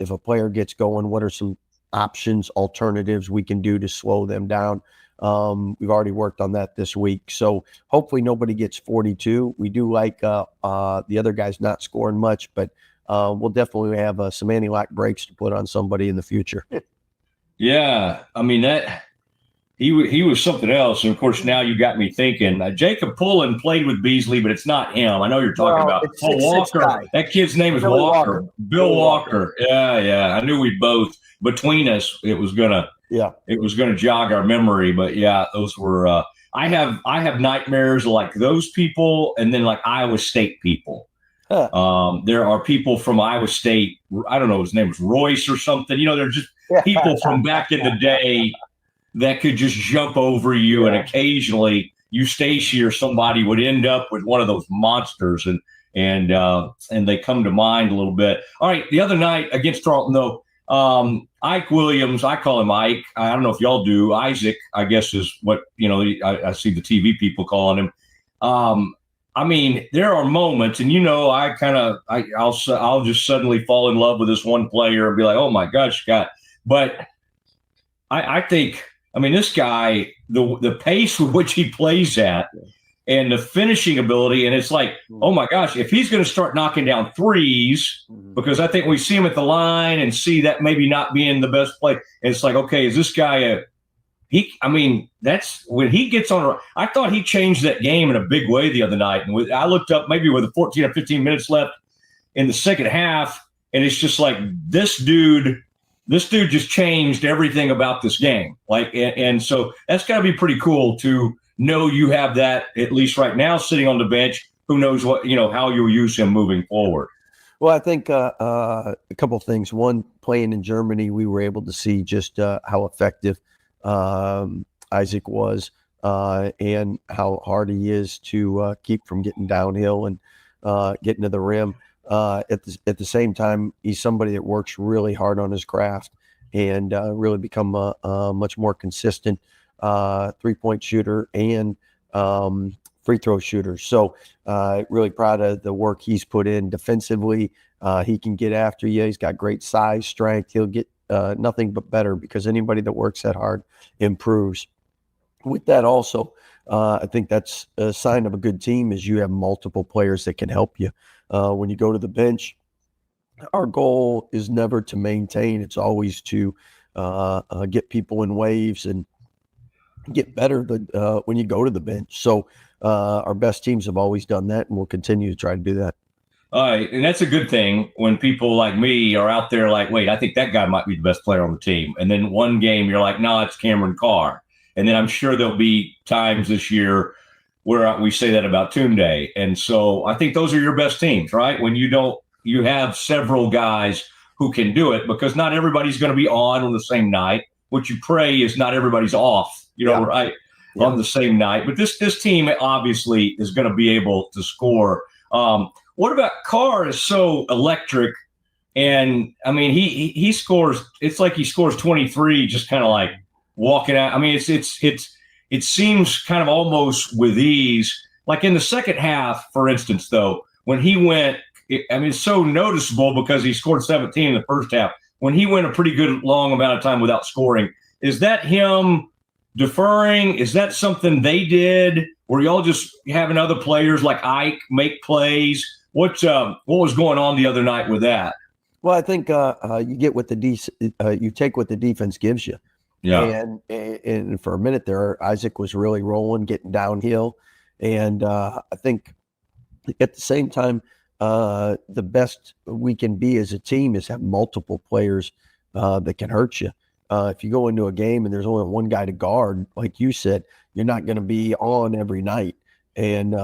if a player gets going, what are some options, alternatives we can do to slow them down. We've already worked on that this week. So hopefully nobody gets 42. We do like the other guys not scoring much, but we'll definitely have some anti-lock breaks to put on somebody in the future. Yeah, I mean, that he was something else. And, of course, now you got me thinking. Jacob Pullen played with Beasley, but it's not him. I know you're talking about Paul Walker. That kid's name is Walker. Bill Walker. Yeah. I knew we both, between us, it was gonna jog our memory. But, yeah, those were I have nightmares like those people and then like Iowa State people. There are people from Iowa State. I don't know, his name was Royce or something. They're just people from back in the day that could just jump over you, and occasionally Stacy or somebody would end up with one of those monsters, and they come to mind a little bit. All right, the other night against Tarleton, though, Ike Williams, I call him Ike. I don't know if y'all do. Isaac, I guess, is what I see the TV people calling him. I mean, there are moments, and I'll just suddenly fall in love with this one player and be like, oh my gosh, Scott. But I think, this guy, the pace with which he plays at and the finishing ability, and it's like, oh my gosh, if he's going to start knocking down threes, because I think we see him at the line and see that maybe not being the best play. And it's like, okay, is this guy that's when he gets on. I thought he changed that game in a big way the other night. And I looked up maybe with 14 or 15 minutes left in the second half, and it's just like this dude just changed everything about this game. And so that's got to be pretty cool to know you have that, at least right now, sitting on the bench. Who knows what, how you'll use him moving forward. Well, I think a couple of things. One, playing in Germany, we were able to see just how effective Isaac was and how hard he is to keep from getting downhill and getting to the rim. At the same time, he's somebody that works really hard on his craft and really become a much more consistent three-point shooter and free throw shooter. So really proud of the work he's put in defensively. He can get after you. He's got great size, strength. He'll get nothing but better because anybody that works that hard improves. With that also, I think that's a sign of a good team is you have multiple players that can help you. When you go to the bench, our goal is never to maintain. It's always to get people in waves and get better when you go to the bench. So our best teams have always done that, and we'll continue to try to do that. And that's a good thing when people like me are out there like, wait, I think that guy might be the best player on the team. And then one game you're like, no, it's Cameron Carr. And then I'm sure there'll be times this year where we say that about Tunde. And so I think those are your best teams, right? When you have several guys who can do it, because not everybody's going to be on the same night. What you pray is not everybody's off, right, on the same night. But this team obviously is going to be able to score. What about Carr is so electric, and I mean he scores. It's like he scores 23, just kind of like walking out. I mean it seems kind of almost with ease. Like in the second half, for instance, though, when he went, it's so noticeable because he scored 17 in the first half. When he went a pretty good long amount of time without scoring, is that him deferring? Is that something they did? Were y'all just having other players like Ike make plays? What was going on the other night with that? Well, I think you get what you take what the defense gives you. Yeah. And for a minute there, Isaac was really rolling, getting downhill, and I think at the same time, the best we can be as a team is have multiple players that can hurt you. If you go into a game and there's only one guy to guard, like you said, you're not going to be on every night. And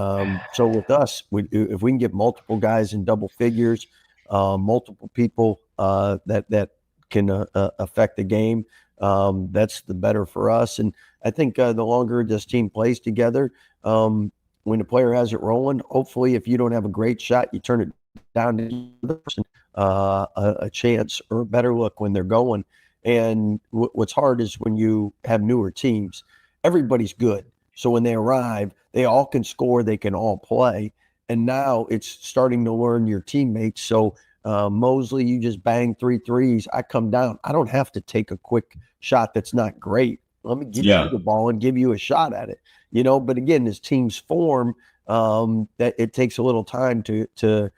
so with us, if we can get multiple guys in double figures, multiple people that can affect the game, that's the better for us. And I think the longer this team plays together, when the player has it rolling, hopefully if you don't have a great shot, you turn it down to the person a chance or a better look when they're going. And what's hard is when you have newer teams, everybody's good. So when they arrive, they all can score, they can all play. And now it's starting to learn your teammates. So Mosley, you just bang 3 threes. I come down. I don't have to take a quick shot that's not great. Let me get you the ball and give you a shot at it. But again, as teams form, that it takes a little time to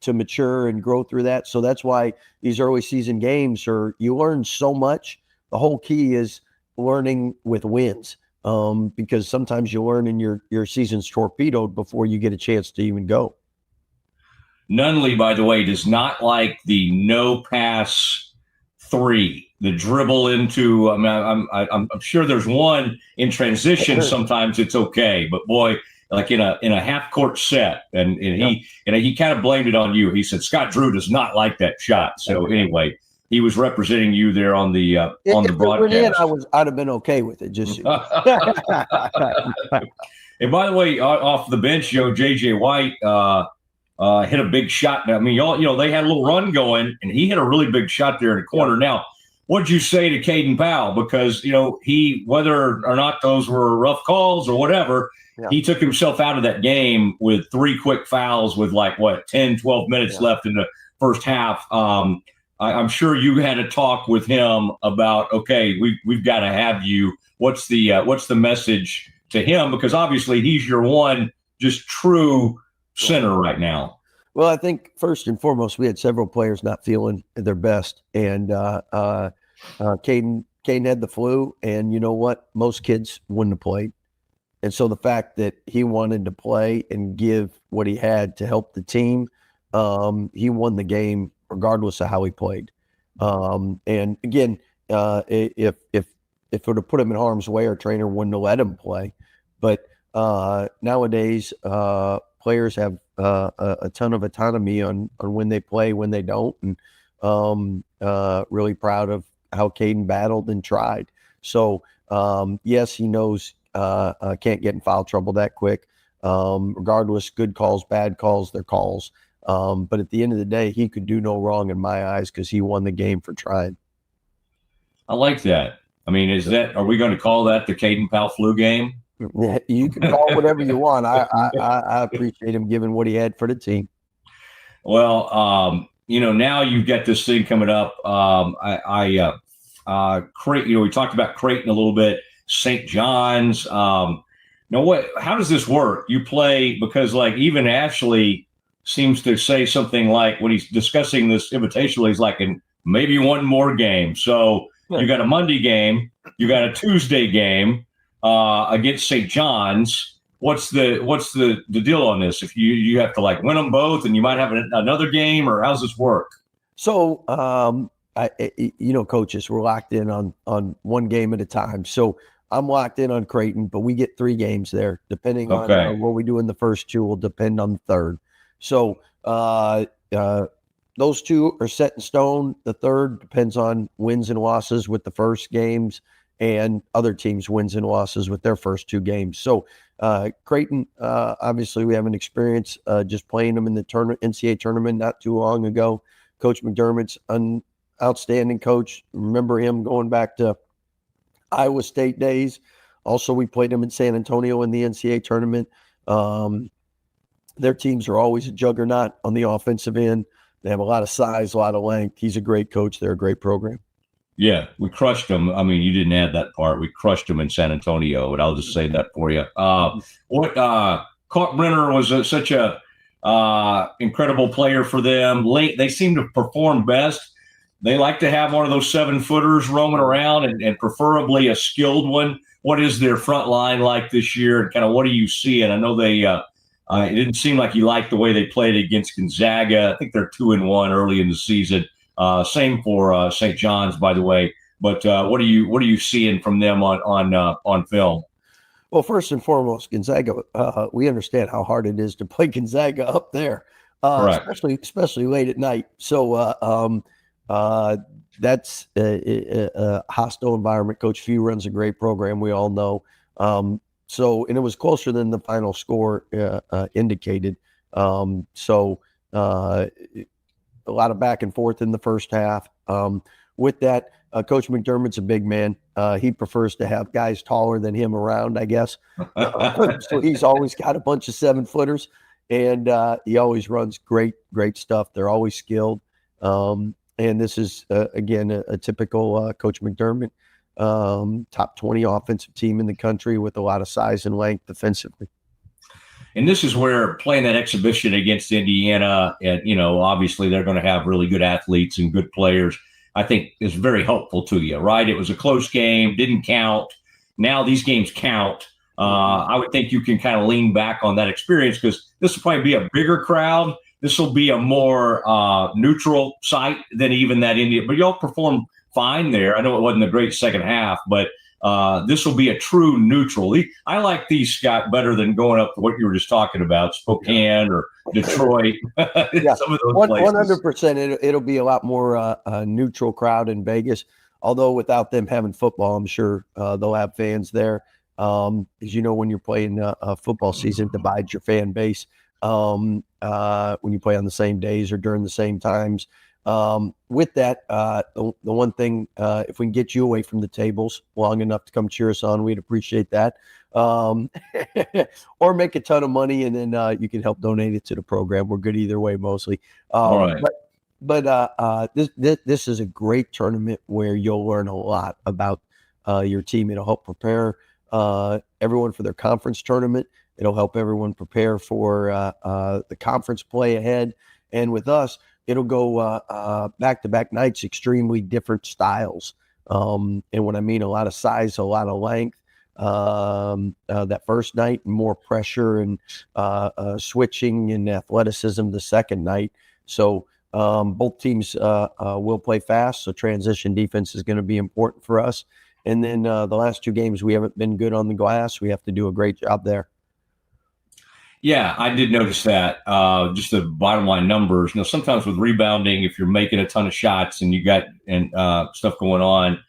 mature and grow through that. So that's why these early season games you learn so much. The whole key is learning with wins. Because sometimes you learn and your season's torpedoed before you get a chance to even go. Nunley, by the way, does not like the no pass 3, the dribble into. I mean, I'm sure there's one in transition. Sometimes it's okay, but boy, like in a half court set, and he kind of blamed it on you. He said Scott Drew does not like that shot. So anyway. He was representing you there on the broadcast. I'd have been okay with it. Just and by the way, off the bench, JJ White hit a big shot. I mean, they had a little run going, and he hit a really big shot there in the corner. Now, what'd you say to Caden Powell? Because he, whether or not those were rough calls or whatever, he took himself out of that game with 3 quick fouls with 10, 12 minutes left in the first half. I'm sure you had a talk with him about, okay, we've got to have you. What's the message to him? Because obviously he's your one just true center right now. Well, I think first and foremost, we had several players not feeling their best. And Caden had the flu. And you know what? Most kids wouldn't have played. And so the fact that he wanted to play and give what he had to help the team, he won the game regardless of how he played. And again, if it would have put him in harm's way, our trainer wouldn't have let him play. But nowadays, players have a ton of autonomy on when they play, when they don't. And really proud of how Caden battled and tried. So, yes, he knows can't get in foul trouble that quick. Regardless, good calls, bad calls, they're calls. But at the end of the day, he could do no wrong in my eyes because he won the game for trying. I like that. I mean, are we going to call that the Caden Powell flu game? You can call whatever you want. I appreciate him giving what he had for the team. Well, now you've got this thing coming up. Creighton, we talked about Creighton a little bit, St. John's. How does this work? You play because even Ashley seems to say something like when he's discussing this invitational, he's like, and maybe one more game. So you got a Monday game, you got a Tuesday game against St. John's. what's the deal on this? If you have to like win them both, and you might have another game, or how's this work? So, coaches, we're locked in on one game at a time. So I'm locked in on Creighton, but we get 3 games there. Depending on what we do in the first 2 will depend on the third. So those 2 are set in stone. The third depends on wins and losses with the first games, and other teams' wins and losses with their first 2 games. So Creighton, obviously, we have an experience just playing them in the NCAA tournament not too long ago. Coach McDermott's an outstanding coach. Remember him going back to Iowa State days. Also, we played him in San Antonio in the NCAA tournament. Their teams are always a juggernaut on the offensive end. They have a lot of size, a lot of length. He's a great coach. They're a great program. Yeah, we crushed them. I mean, you didn't add that part. We crushed them in San Antonio, but I'll just say that for you. Brenner was such a incredible player for them. Late, they seem to perform best. They like to have one of those 7-footers roaming around, and preferably a skilled one. What is their front line like this year, and kind of what do you see? And I know they it didn't seem like you liked the way they played against Gonzaga. I think they're 2-1 early in the season. Same for St. John's, by the way. But what are you seeing from them on film? Well, first and foremost, Gonzaga. We understand how hard it is to play Gonzaga up there, especially late at night. So that's a hostile environment. Coach Few runs a great program. We all know. And it was closer than the final score indicated. So a lot of back and forth in the first half. With that, Coach McDermott's a big man. He prefers to have guys taller than him around, I guess. So he's always got a bunch of 7-footers, and he always runs great stuff. They're always skilled. And this is, again, a typical Coach McDermott, top 20 offensive team in the country with a lot of size and length defensively. And this is where playing that exhibition against Indiana, and obviously they're going to have really good athletes and good players, I think is very helpful to you, right? It was a close game, didn't count. Now these games count. I would think you can kind of lean back on that experience, because this will probably be a bigger crowd. This will be a more neutral site than even that Indiana. But y'all performed fine there. I know it wasn't a great second half, but this will be a true neutral. I like these, Scott, better than going up to what you were just talking about, Spokane or Detroit. Yeah, some of those places. 100%. It'll be a lot more neutral crowd in Vegas. Although without them having football, I'm sure they'll have fans there. As you know, when you're playing a football season, it divides your fan base when you play on the same days or during the same times. With that, the one thing, if we can get you away from the tables long enough to come cheer us on, we'd appreciate that. Or make a ton of money, and then you can help donate it to the program. We're good either way, mostly. All right. But this is a great tournament where you'll learn a lot about your team. It'll help prepare everyone for their conference tournament. It'll help everyone prepare for the conference play ahead. And with us, it'll go back-to-back nights, extremely different styles. And when I mean a lot of size, a lot of length, that first night, more pressure and switching and athleticism the second night. So both teams will play fast, so transition defense is going to be important for us. And then the last 2 games, we haven't been good on the glass. We have to do a great job there. Yeah, I did notice that. Just the bottom line numbers. Sometimes with rebounding, if you're making a ton of shots and you got stuff going on,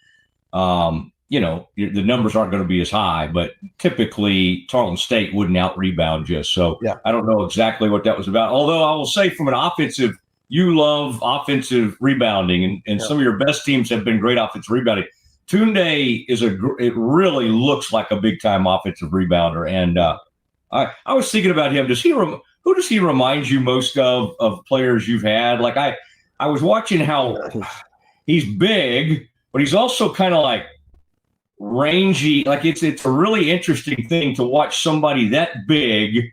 the numbers aren't going to be as high. But typically, Tarleton State wouldn't out-rebound you. So yeah. I don't know exactly what that was about. Although I will say, from an offensive, you love offensive rebounding, and some of your best teams have been great offensive rebounding. Tunde it really looks like a big-time offensive rebounder, and I was thinking about him. Who does he remind you most of players you've had? Like I was watching how he's big, but he's also kind of like rangy. Like it's a really interesting thing to watch somebody that big,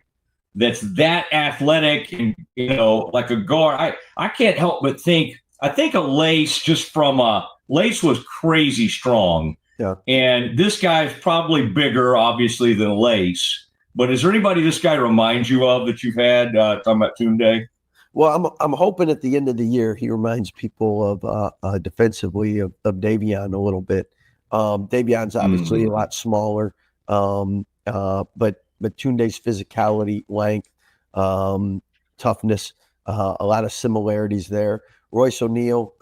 that's that athletic, and like a guard. I can't help but think. I think a Lace Lace was crazy strong, and this guy's probably bigger, obviously, than Lace. But is there anybody this guy reminds you of that you've had talking about Tunde? Well, I'm hoping at the end of the year he reminds people of defensively of Davion a little bit. Davion's obviously a lot smaller, but Tunde's physicality, length, toughness, a lot of similarities there. Royce O'Neal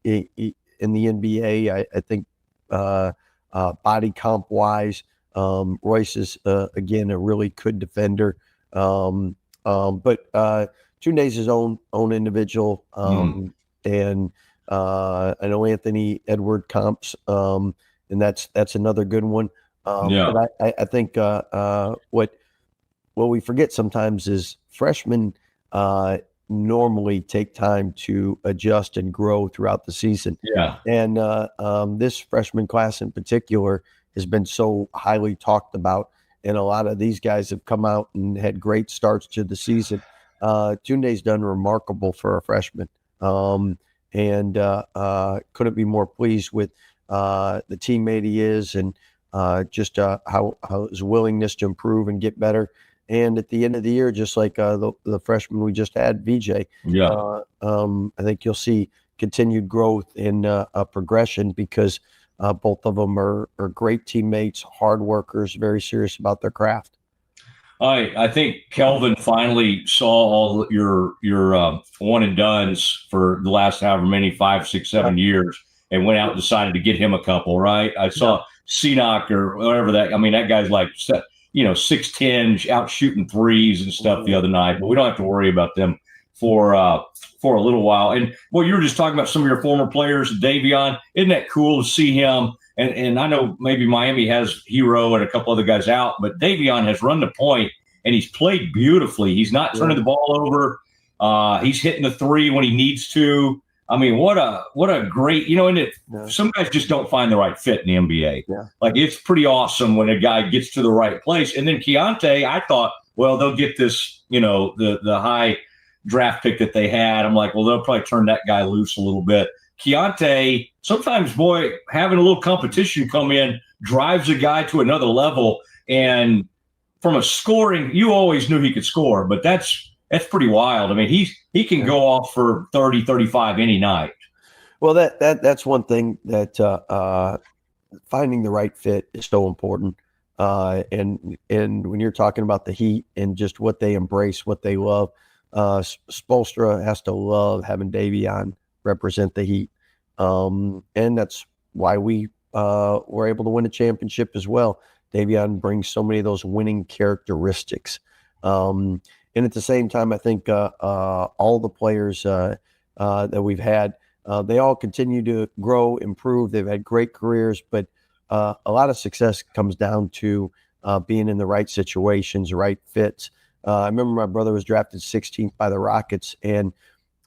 in the NBA, I think body comp wise, Royce is again a really good defender, but Tunde's his own individual, and I know Anthony Edward comps, and that's another good one. But I think what we forget sometimes is freshmen normally take time to adjust and grow throughout the season. Yeah. And this freshman class in particular has been so highly talked about, and a lot of these guys have come out and had great starts to the season. Tunde's done remarkable for a freshman, and couldn't be more pleased with the teammate he is, and just how his willingness to improve and get better. And at the end of the year, just like the freshman we just had, VJ, I think you'll see continued growth in progression, because both of them are great teammates, hard workers, very serious about their craft. I think Kelvin finally saw all your one and dones for the last however many 5, 6, 7 years, and went out and decided to get him a couple. Right? I saw Seanock or whatever that. I mean, that guy's like 6'10", out shooting threes and stuff the other night. But we don't have to worry about them for a little while. And well, you were just talking about some of your former players, Davion. Isn't that cool to see him? And I know maybe Miami has Hero and a couple other guys out, but Davion has run the point and he's played beautifully. He's not turning the ball over. He's hitting the three when he needs to. I mean, what a great, some guys just don't find the right fit in the NBA. Yeah. Like, it's pretty awesome when a guy gets to the right place. And then Keontae, I thought, well, they'll get this, the high draft pick that they had. I'm like, well, they'll probably turn that guy loose a little bit. Keontae, sometimes, boy, having a little competition come in drives a guy to another level. And from a scoring, you always knew he could score, but that's pretty wild. I mean, he can go off for 30, 35 any night. Well, that's one thing that finding the right fit is so important. And when you're talking about the Heat and just what they embrace, what they love, Spoelstra has to love having Davion represent the Heat. And that's why we were able to win a championship as well. Davion brings so many of those winning characteristics. And at the same time, I think all the players that we've had, they all continue to grow, improve. They've had great careers, but a lot of success comes down to being in the right situations, right fits. I remember my brother was drafted 16th by the Rockets, and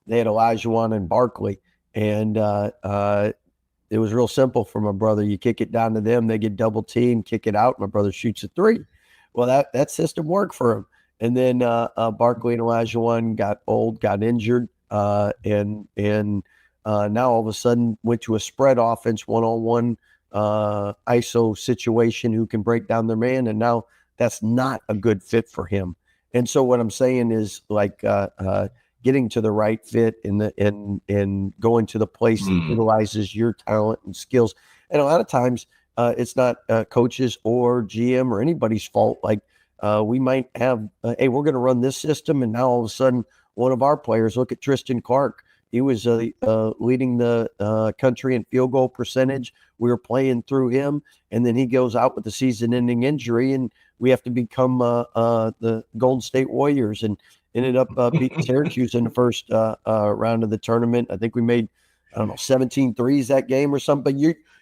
they had Olajuwon and Barkley. And it was real simple for my brother. You kick it down to them, they get double teamed, kick it out, my brother shoots a three. Well, that system worked for him. And then Barkley and Olajuwon got old, got injured, and now all of a sudden went to a spread offense, one-on-one ISO situation, who can break down their man, and now that's not a good fit for him. And so what I'm saying is, like, getting to the right fit and going to the place that utilizes your talent and skills. And a lot of times it's not coaches or GM or anybody's fault. Like, we might have, hey, we're going to run this system, and now all of a sudden one of our players, look at Tristan Clark. He was leading the country in field goal percentage. We were playing through him, and then he goes out with a season-ending injury, and we have to become the Golden State Warriors, and ended up beating Syracuse in the first round of the tournament. I think we made, 17 threes that game or something.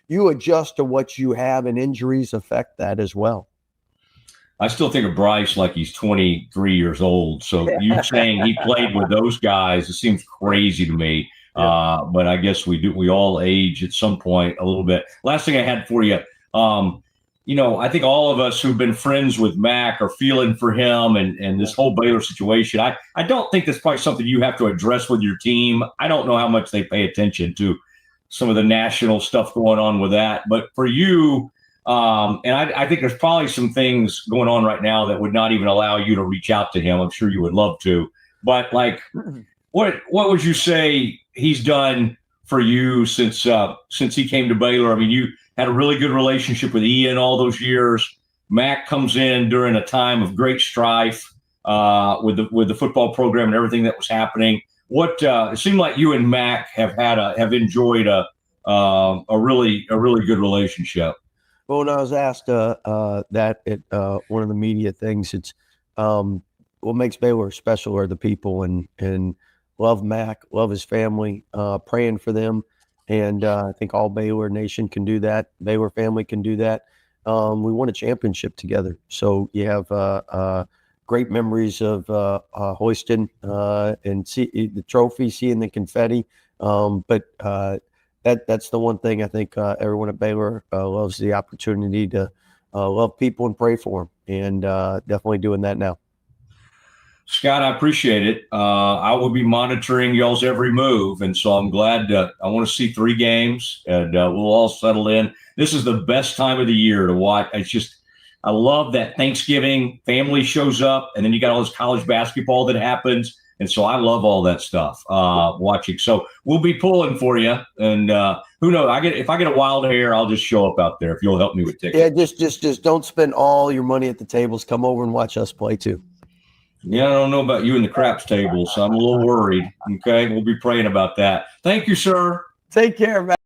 You adjust to what you have, and injuries affect that as well. I still think of Bryce like he's 23 years old. So you saying he played with those guys, it seems crazy to me. But I guess we all age at some point a little bit. Last thing I had for you, I think all of us who've been friends with Mac are feeling for him and this whole Baylor situation. I don't think that's probably something you have to address with your team. I don't know how much they pay attention to some of the national stuff going on with that. But for you, And I think there's probably some things going on right now that would not even allow you to reach out to him. I'm sure you would love to, but like, what would you say he's done for you since he came to Baylor? I mean, you had a really good relationship with Ian all those years. Mac comes in during a time of great strife with the football program and everything that was happening. It seemed like you and Mac have enjoyed a really good relationship. Well, when I was asked that at one of the media things, it's what makes Baylor special are the people, and love Mac, love his family, praying for them. And I think all Baylor Nation can do that. Baylor family can do that. We won a championship together. So you have great memories of hoisting and see the trophy, seeing the confetti. But that's the one thing I think everyone at Baylor loves, the opportunity to love people and pray for them. And definitely doing that now. Scott, I appreciate it. I will be monitoring y'all's every move, and so I'm glad. I want to see 3 games, and we'll all settle in. This is the best time of the year to watch. I love that Thanksgiving family shows up, and then you got all this college basketball that happens, and so I love all that stuff watching. So we'll be pulling for you, and who knows? If I get a wild hair, I'll just show up out there if you'll help me with tickets. Yeah, just don't spend all your money at the tables. Come over and watch us play too. Yeah, I don't know about you and the craps table, so I'm a little worried. Okay, we'll be praying about that. Thank you, sir. Take care, man.